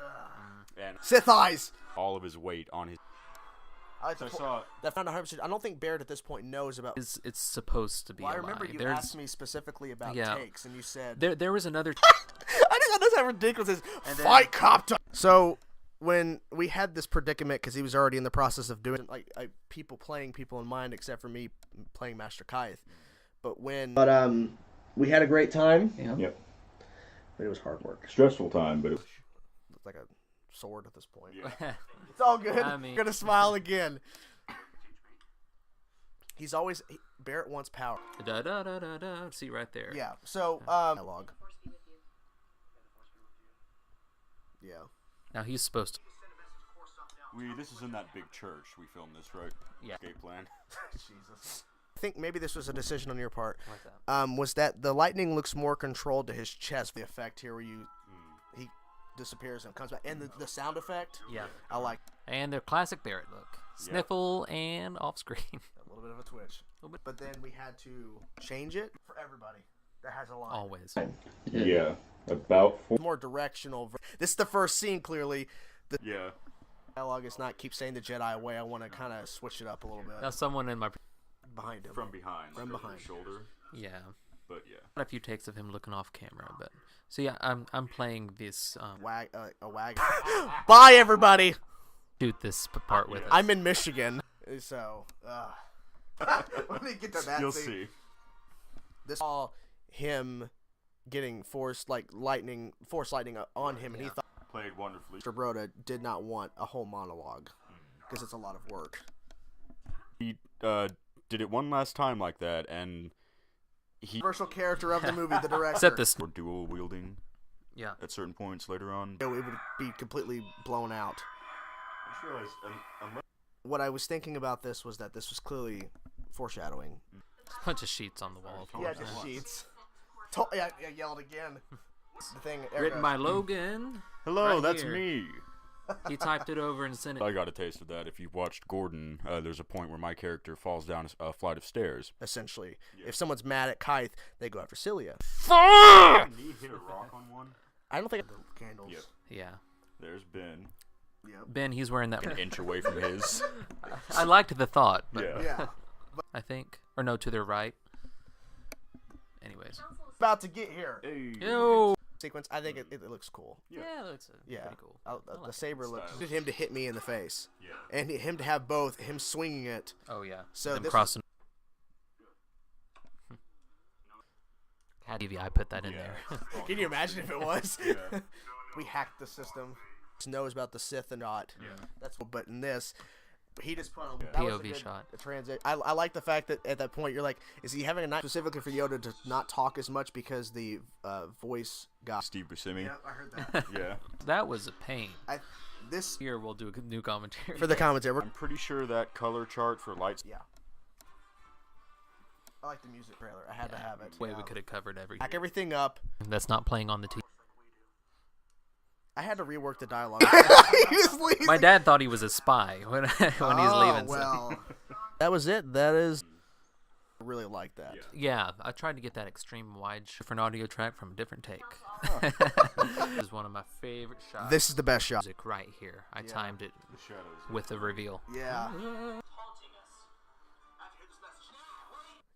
And Sith eyes. all of his weight on his. I like So I to saw. that found 100%. I don't think Barrett at this point knows about. It's supposed to be. Well, I a remember lie. you There's asked me specifically about Yeah. takes, and you said there was another. I think that's how ridiculous it is. And then- Fight cop. So when we had this predicament, because he was already in the process of doing people playing people in mind, except for me playing Master Kaith. But when we had a great time. Yeah. Yep. But it was hard work. Stressful time, but it was looked like a sword at this point. Yeah. It's all good. I mean- I'm gonna smile again. He's always Barrett wants power. Da da da da da. See right there. Yeah. So dialogue. Yeah. Now he's supposed to. This is in that big church we filmed this, right? Yeah. Escape plan. Jesus. I think maybe this was a decision on your part. Like that. Was that the lightning looks more controlled to his chest? The effect here where he disappears and comes back, and the sound effect. Yeah. I like And their classic Barrett look. Sniffle and off screen. a little bit of a twitch. But then we had to change it for everybody that has a line. Always. yeah, about 4. More directional. This is the first scene. Clearly, the Yeah. dialogue is not keep saying the Jedi way. I want to kind of switch it up a little bit. Now someone in my. Behind him. From behind. From like over behind. his shoulder. Yeah. But yeah. A few takes of him looking off camera, but so yeah, I'm playing this. A wag. Bye, everybody. Shoot this part with us. I'm in Michigan, so when we get to that You'll scene, see. this all him getting force lightning on him, and he thought Played wonderfully. Mr. Broda did not want a whole monologue because it's a lot of work. He did it one last time like that, and he Universal character of the movie, the director. Except this. were dual wielding Yeah. at certain points later on. It would be completely blown out. just realized, What I was thinking about this was that this was clearly foreshadowing. Just a bunch of sheets on the wall. Of Yeah, course. just sheets. Yeah, yelled again. The thing. Written by Logan. hello, Right that's here. me. He typed it over and sent it. I got a taste of that. If you watched Gordon, there's a point where my character falls down a flight of stairs. Essentially, if someone's mad at Kythe, they go after Celia. Knee hit a rock on one. I don't think the candles. Yep. Yeah. There's Ben, Ben, he's wearing that. an inch away from his. I liked the thought, but Yeah. Yeah. I think. Or no, to their right. Anyways. About to get here. Hey. Yo. Sequence. I think it looks cool. Yeah, that's Yeah. pretty cool. The like saber it. looks. Style. Did him to hit me in the face, Yeah. and him to have both him swinging it. Oh yeah. So Them this crossing. How do I put that in Yeah. there? Can you imagine if it was? Yeah. We hacked the system. Knows about the Sith and not. Yeah. That's but in this, he just put on Yeah. that was a POV good shot. Transit. I like the fact that at that point you're like, is he having a night specifically for Yoda to not talk as much because the voice got. Steve Buscemi. I heard that. Yeah. That was a pain. This Here we'll do a new commentary. for the commentary. I'm pretty sure that color chart for lights. Yeah. I like the music trailer. I had to have it. Way we could have covered everything. Hack everything up. That's not playing on the TV. I had to rework the dialogue. My dad thought he was a spy when he's leaving. so- Well, that was it. That is. I really like that. Yeah, I tried to get that extreme wide for an audio track from a different take. This is one of my favorite shots. This is the best shot. Music right here. I timed it The shadows. with the reveal. Yeah.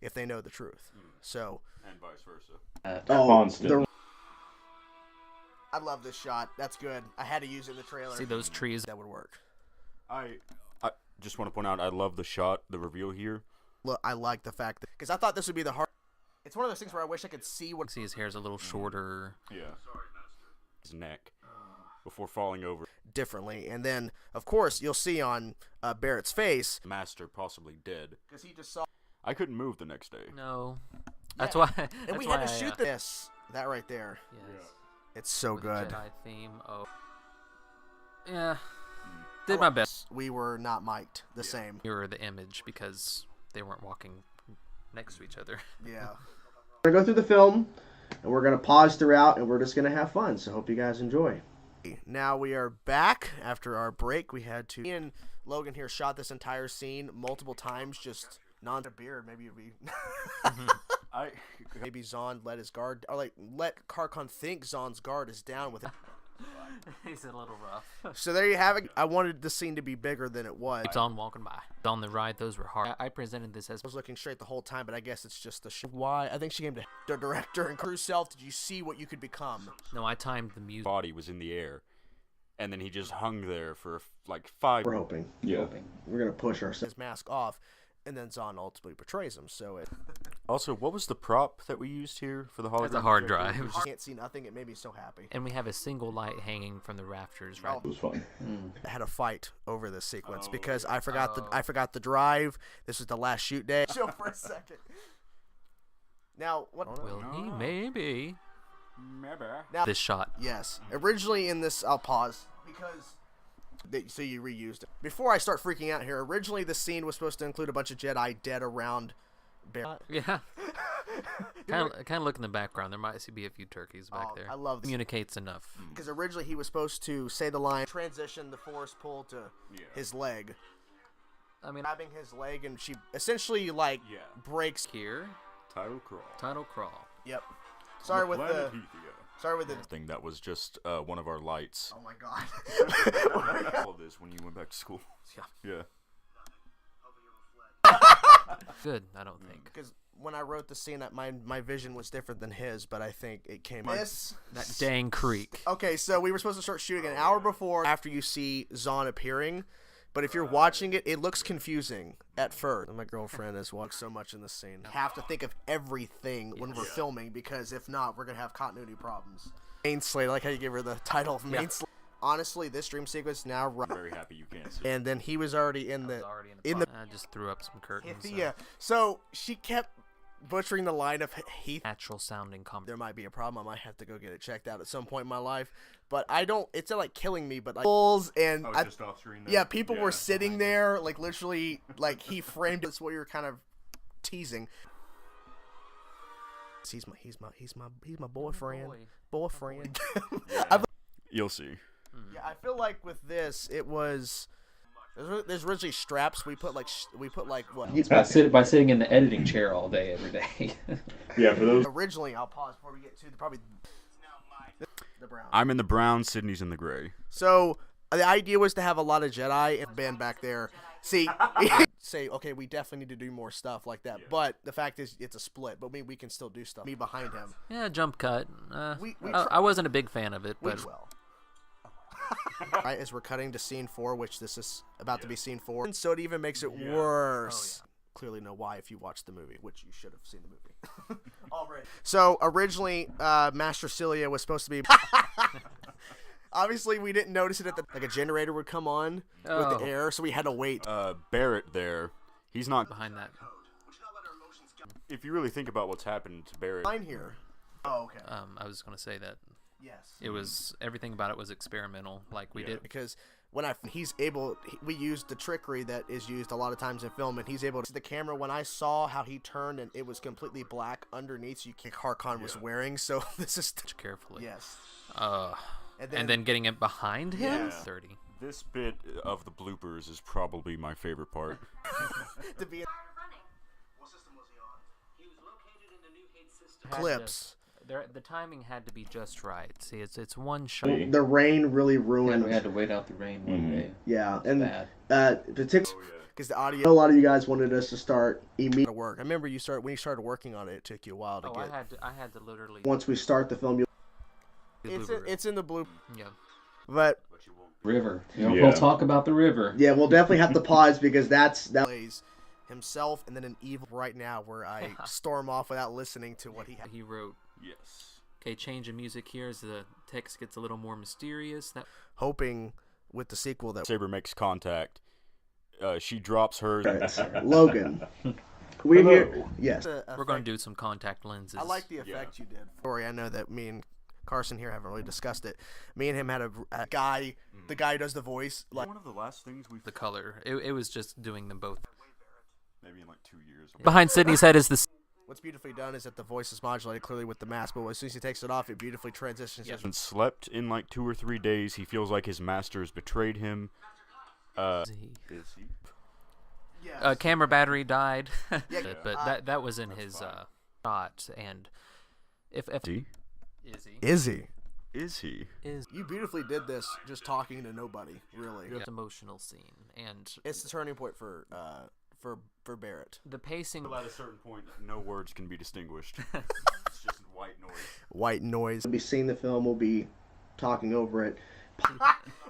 If they know the truth. So, And vice versa. Constant. I love this shot. That's good. I had to use it in the trailer. See those trees? That would work. I just want to point out, I love the shot, the reveal here. Look, I like the fact that because I thought this would be the hard. It's one of those things where I wish I could see what. See his hair's a little shorter. Yeah. His neck. Before falling over. Differently, and then of course you'll see on Barrett's face Master possibly dead. because he just saw. I couldn't move the next day. No, that's why. And that's we why had to shoot this. That right there. Yes. It's so With the good. Jedi theme. Oh. Yeah. Did my best. We were not mic'd the same. Mirror the image because they weren't walking next to each other. Yeah. We're going to go through the film, and we're going to pause throughout, and we're just going to have fun. So hope you guys enjoy. Now we are back after our break. We had to. Me and Logan here shot this entire scene multiple times, just non-beard. Maybe it'd be. Maybe Zawn let his guard, or like let Karkon think Zawn's guard is down with it. He's a little rough. So there you have it. I wanted the scene to be bigger than it was. It's on walking by. On the ride, those were hard. I presented this as I was looking straight the whole time, but I guess it's just the why. I think she came to the director and crew self. Did you see what you could become? no. I timed the music. Body was in the air. And then he just hung there for like 5 We're hoping. Yeah. We're going to push ourselves. His mask off, and then Zawn ultimately betrays him. So it. Also, what was the prop that we used here for the hologram? It's a hard projector? drive. I can't see nothing. It made me so happy. And we have a single light hanging from the rafters. Right. It was fun. I had a fight over this sequence because I forgot the drive. This was the last shoot day. Chill for a second. Now what? Will he? Maybe. Maybe. Now This shot. yes. Originally in this, I'll pause because. So you reused it. Before I start freaking out here, originally the scene was supposed to include a bunch of Jedi dead around. Yeah. kind of look in the background. There might be a few turkeys back there. I love this. Communicates enough. Because originally he was supposed to say the line, transition the force pull to his leg. I mean, Grabbing his leg, and she essentially like breaks. here, Title crawl. title crawl. Yep. Sorry with Planet the. Hethia. Sorry with the. Thing that was just one of our lights. Oh my god. All of this when you went back to school. Yeah. Yeah. Good. I don't think Because when I wrote the scene, that my vision was different than his, but I think it came. This. that dang creek. Okay, so we were supposed to start shooting an hour before after you see Zawn appearing, but if you're watching it, it looks confusing at first. My girlfriend has watched so much in this scene. Have to think of everything when we're filming because if not, we're gonna have continuity problems. Main Slate, I like how you give her the title of Main Slate. Honestly, this dream sequence now. I'm very happy you can't see. And then he was already in the I in the just threw up some curtains. Hethia. So she kept butchering the line of Heath. Natural sounding There might be a problem. I might have to go get it checked out at some point in my life. But I don't. It's not like killing me, but like bulls and Just off screen there. yeah, people were sitting there like literally like he framed it. That's what you're kind of teasing. He's my boyfriend. Boyfriend. You'll see. Yeah, I feel like with this, it was. There's originally straps. We put like what? By sitting in the editing chair all day, every day. Yeah, for those. Originally, I'll pause before we get to probably the brown. I'm in the brown, Sydney's in the gray. So the idea was to have a lot of Jedi and band back there. See, say okay, we definitely need to do more stuff like that. But the fact is, it's a split. But we can still do stuff. Me behind him. Yeah, jump cut. We I wasn't a big fan of it, but right as we're cutting to scene 4, which this is about to be scene 4, and so it even makes it worse. Clearly know why if you watch the movie, which you should have seen the movie already. So originally, Master Cilia was supposed to be. Obviously, we didn't notice it at the like a generator would come on with the air, so we had to wait. Barrett there, he's not behind that. If you really think about what's happened to Barrett. Line here. Oh, okay. I was going to say that. Yes. It was everything about it was experimental, like we did. Because when we used the trickery that is used a lot of times in film, and he's able to see the camera. When I saw how he turned and it was completely black underneath, so Harkon was wearing. So this is Carefully. Yes. And then getting it behind him. 30. This bit of the bloopers is probably my favorite part. To be What system was he on? He was located in the new hate system. clips. The timing had to be just right. See, it's one shot. The rain really Yeah, ruined. we had to wait out the rain one day. Yeah, It's and bad. particularly Because the audio. a lot of you guys wanted us to start immediately. Work. I remember when you started working on it. It took you a while to get. I had to literally. Once we start the film, It's in the blue. Yeah. But River. Yeah. We'll talk about the river. yeah, we'll definitely have to pause because that. plays himself and then an evil right now where I storm off without listening to what he had. He wrote. Yes. Okay, change of music here as the text gets a little more mysterious. That Hoping with the sequel that Saber makes contact. She drops her. Logan. We hear. Yes. we're going to do some contact lenses. I like the effect you did. Story. I know that me and Carson here haven't really discussed it. Me and him had a guy. The guy who does the voice. Like One of the last things we the color. It was just doing them both. maybe in like 2 years. Behind Sydney's head is the. what's beautifully done is that the voice is modulated clearly with the mask, but as soon as he takes it off, it beautifully transitions. He hasn't slept in like 2 or 3 days. He feels like his master's betrayed him. Is he? Yes. Camera battery died, Yeah, but that was in his shot. And if He? is he Is he? is You beautifully did this just talking to nobody, really. it's an emotional scene, and It's the turning point for Barrett. the pacing. At a certain point, no words can be distinguished. It's just white noise. White noise. We'll be seeing the film. We'll be talking over it.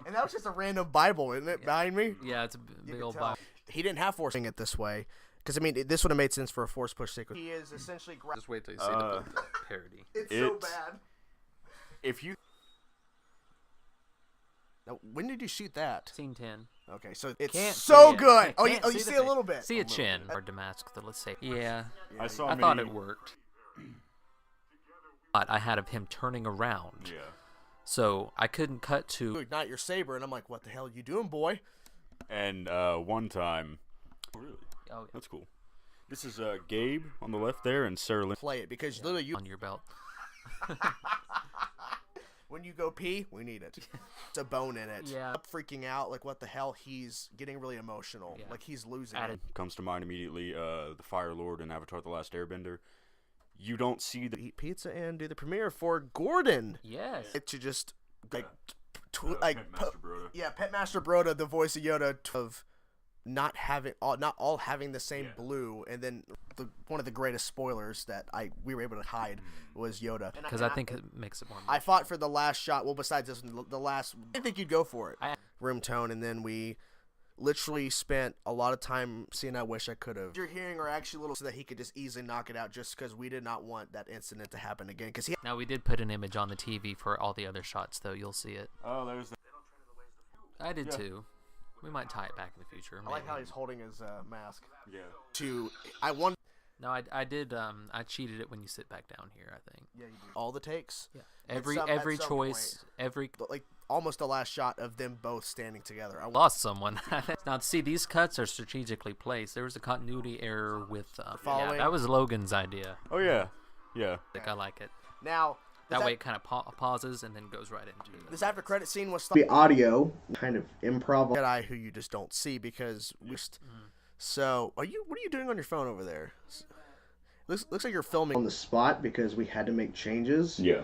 And that was just a random Bible, isn't it, behind me? Yeah, it's a big old box. He didn't have forcing it this way. Because, I mean, this would have made sense for a force push sequence. He is essentially... Just wait till you see the parody. It's so bad. If you Now, when did you shoot that? Scene 10. Okay, so it's Can't so see it. good. Oh, Can't you the see a face. little bit. See a chin. Hard to mask the, let's say. Yeah, I saw I thought many- it worked. But I had of him turning around. Yeah. So I couldn't cut You to. ignite your saber, and I'm like, what the hell are you doing, boy? And one time. Oh, really? Oh, That's cool. This is Gabe on the left there, and Sarah Lynn. Play it, because literally you... on your belt. When you go pee, we need it. It's a bone in it. Yeah. I'm freaking out, like, what the hell? He's getting really emotional. Yeah. Like, he's losing Added- it. Comes to mind immediately, the Fire Lord in Avatar: The Last Airbender. You don't see the Eat pizza and do the premiere for Gordon. Yes. It to just, like, Master Broda. yeah, Pet Master Broda, the voice of Yoda, of not all having the same blue, and then one of the greatest spoilers that we were able to hide was Yoda. Because I think it makes it more. I fought for the last shot. Well, besides this one, the last, I didn't think you'd go for it. I- Room tone, and then we literally spent a lot of time seeing. I wish I could have. Your hearing are actually little, so that he could just easily knock it out, just because we did not want that incident to happen again. Because he. Now we did put an image on the TV for all the other shots, though. You'll see it. Oh, there's the. I did too. We might tie it back in the future. I like maybe. how he's holding his mask. Yeah. I want No, I did. I cheated it when you sit back down here. I think. Yeah, you do. All the takes. Yeah. At Every some choice, every But, like almost the last shot of them both standing together. I lost someone. Now, see, these cuts are strategically placed. There was a continuity error with. Following. Yeah, that was Logan's idea. Oh yeah, yeah. I like it. Now That way, it kind of pauses and then goes right into it. this after credit scene was The audio kind of improv. Jedi who you just don't see because we. So what are you doing on your phone over there? Looks like you're filming On the spot because we had to make changes. Yeah.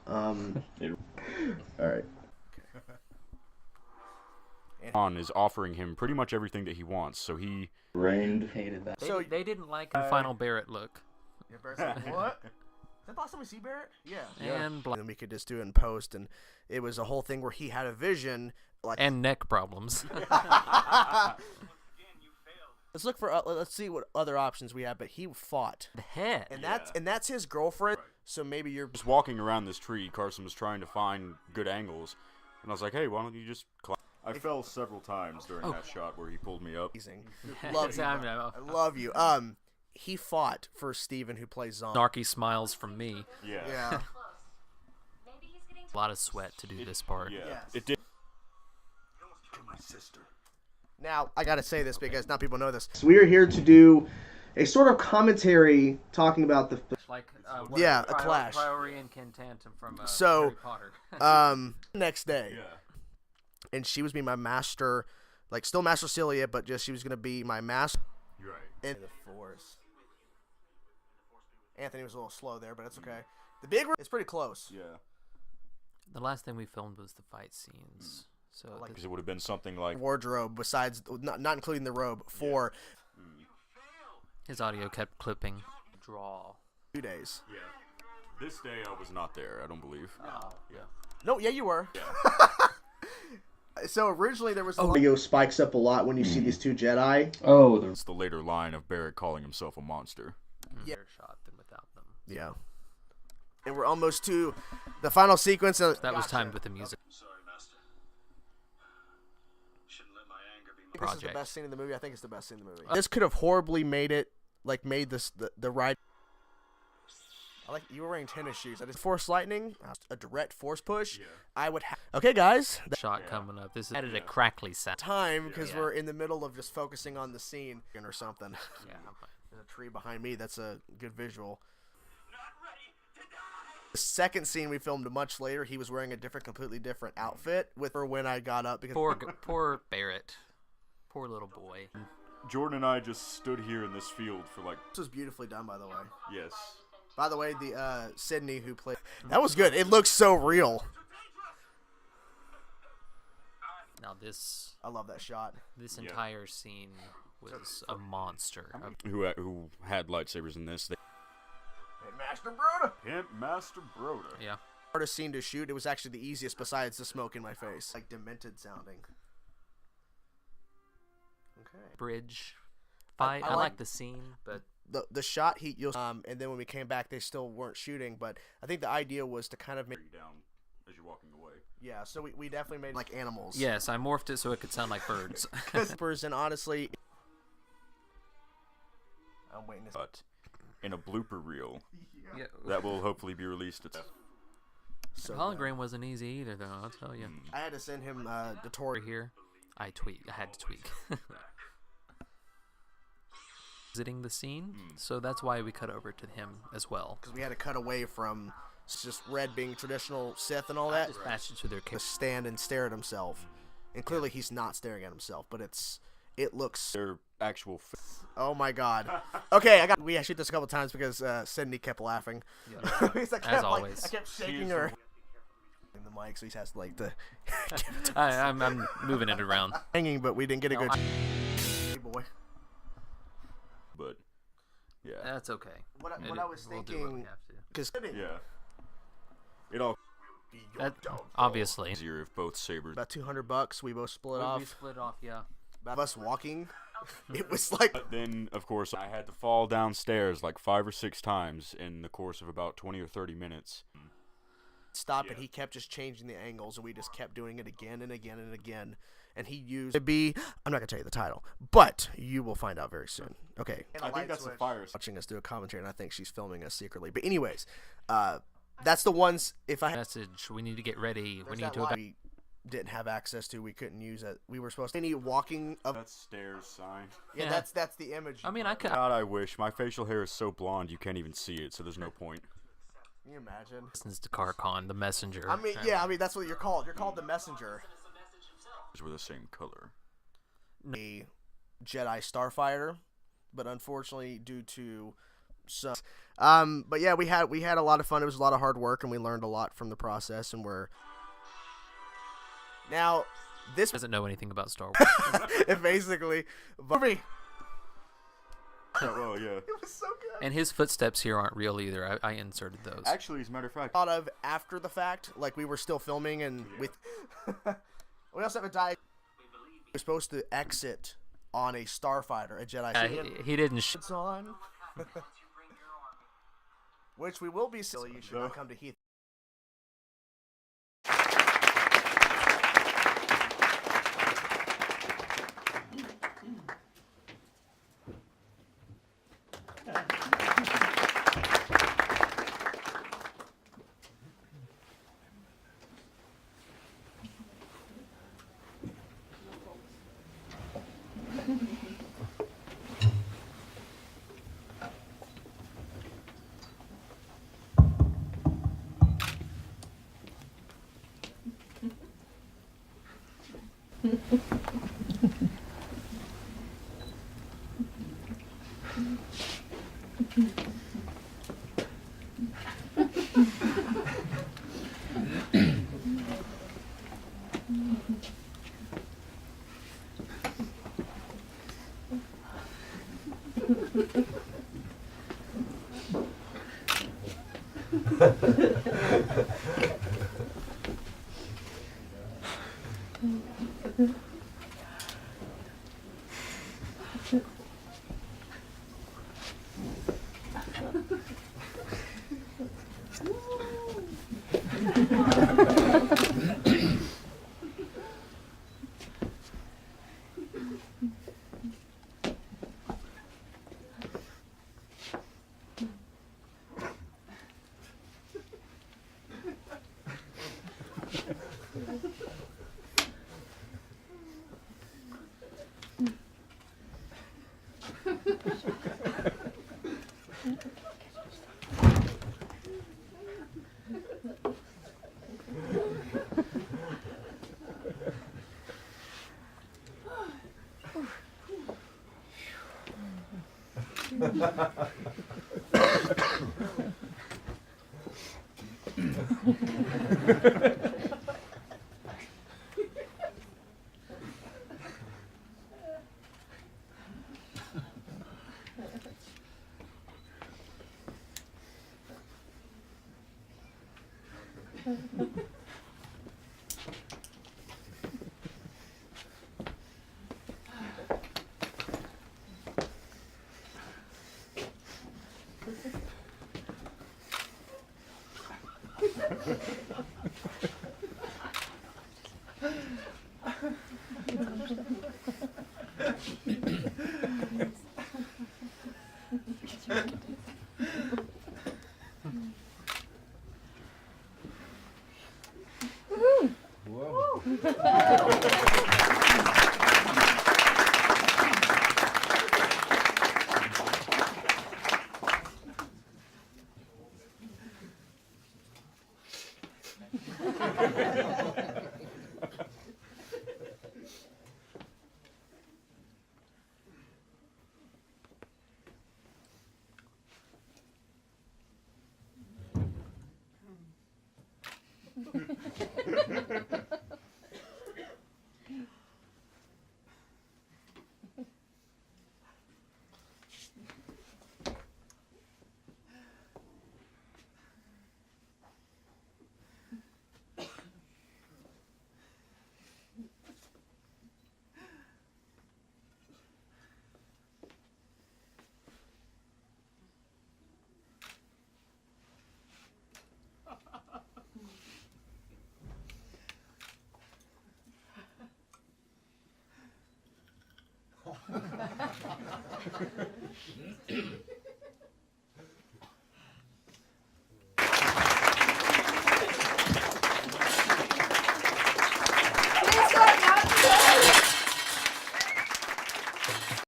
All right. On is offering him pretty much everything that he wants, so he Rained. Hated that. So- They didn't like the final Barrett look. Yeah, Barrett's like, what? Is that the last time we see Barrett? Yeah. And And we could just do it in post, and it was a whole thing where he had a vision, like. and neck problems. Let's look for. Let's see what other options we have. But he fought, The head. and that's his girlfriend. So maybe you're. was walking around this tree. Carson was trying to find good angles, and I was like, "Hey, why don't you just?" I fell several times during that shot where he pulled me up. Amazing. Love you. I I love you. He fought for Steven, who plays Zawn. Snarky smiles from me. Yeah. Yeah. A lot of sweat to do this part. Yeah. Yes. It did. Now I gotta say this because not people know this. So we are here to do a sort of commentary talking about the Like Yeah, a clash. Priory and Cantantum from So, Harry Potter. Next day, and she was being my master, like still Master Celia, but just she was gonna be my master You're right. in the Force. Anthony was a little slow there, but it's okay. The big, it's pretty close. Yeah. The last thing we filmed was the fight scenes. So Because it would have been something like. Wardrobe, besides not including the robe, for his audio kept clipping. Draw. 2 days. Yeah. This day I was not there. I don't believe. Yeah. No, yeah, you were. So originally there was the audio spikes up a lot when you see these two Jedi. Oh, the It's the later line of Barrett calling himself a monster. Yeah. Better shot than without them. yeah, and we're almost to the final sequence. That was timed with the music. Sorry, Master. Shouldn't let my anger be This is the project. best scene in the movie. I think it's the best scene in the movie. This could have horribly made it, like made this the ride. I like you were wearing tennis shoes. I just Force lightning, a direct force push. I would have. Okay, guys, that Shot coming up. This is added a crackly sound. time because Yeah. we're in the middle of just focusing on the scene or something. Yeah. There's a tree behind me. That's a good visual. The second scene we filmed much later, he was wearing a completely different outfit with her when I got up because Poor Barrett. Poor little boy. Jordan and I just stood here in this field for like. this was beautifully done, by the way. Yes. By the way, the Sydney who played that was good. It looks so real. Now this I love that shot. entire scene was a monster. Who had lightsabers in this? Master Broda. Pimp Master Broda. Yeah. Hardest scene to shoot. It was actually the easiest besides the smoke in my face, like demented sounding. Okay. Bridge fight. I I, like- like the scene, but The shot and then when we came back, they still weren't shooting. But I think the idea was to kind of make Down as you're walking away. yeah. So we definitely made like animals. yes, I morphed it so it could sound like birds. And honestly, I'm waiting to. But in a blooper reel yeah. that will hopefully be released at. So Hologram wasn't easy either, though. I'll tell you. I had to send him the tour. Over here, I had to tweak. Visiting the scene, so that's why we cut over to him as well. Because we had to cut away from just Red being traditional Sith and all that. Dispatched it to their To stand and stare at himself, and clearly he's not staring at himself, but it looks. Their actual. Oh my God. Okay, we shoot this a couple times because Sydney kept laughing. Because I kept, As like, always. I kept shaking her. In the mic, so he has to like the I'm moving it around. hanging, but we didn't get a No, good. I- Hey boy. But yeah. That's okay. What I was We'll do what we thinking, have to. because Yeah. It all That, obviously. easier if both sabers. about $200, we both split We off. split off, yeah. About us walking, it was like But then, of course, I had to fall downstairs like 5 or 6 times in the course of about 20 or 30 minutes. stop, and he kept just changing the angles, and we just kept doing it again and again and again. and he used to be. I'm not gonna tell you the title, but you will find out very soon. Okay. I think that's the fire. Watching us do a commentary, and I think she's filming us secretly. But anyways, that's the ones. If I Message. We need to get ready. We there's need that to. line we didn't have access to. We couldn't use it. We were supposed to. Any walking of. That's stairs sign. Yeah, that's the image. I mean, I could. God, I wish. My facial hair is so blonde you can't even see it, so there's no point. Can you imagine? Listens to Carcon, the messenger. I mean, yeah. I mean, that's what you're called. You're called the messenger. We're the same color. A Jedi starfighter, but unfortunately, due to some. But yeah, we had a lot of fun. It was a lot of hard work, and we learned a lot from the process. And we're now this doesn't know anything about Star Wars. basically. But, Oh, well, yeah. it was so good. And his footsteps here aren't real either. I inserted those. Actually, as a matter of fact, Thought of after the fact, like we were still filming, and with we also have a die. We're supposed to exit on a starfighter, a Jedi. He didn't. It's on. Which we will be silly. You should not come to Heath.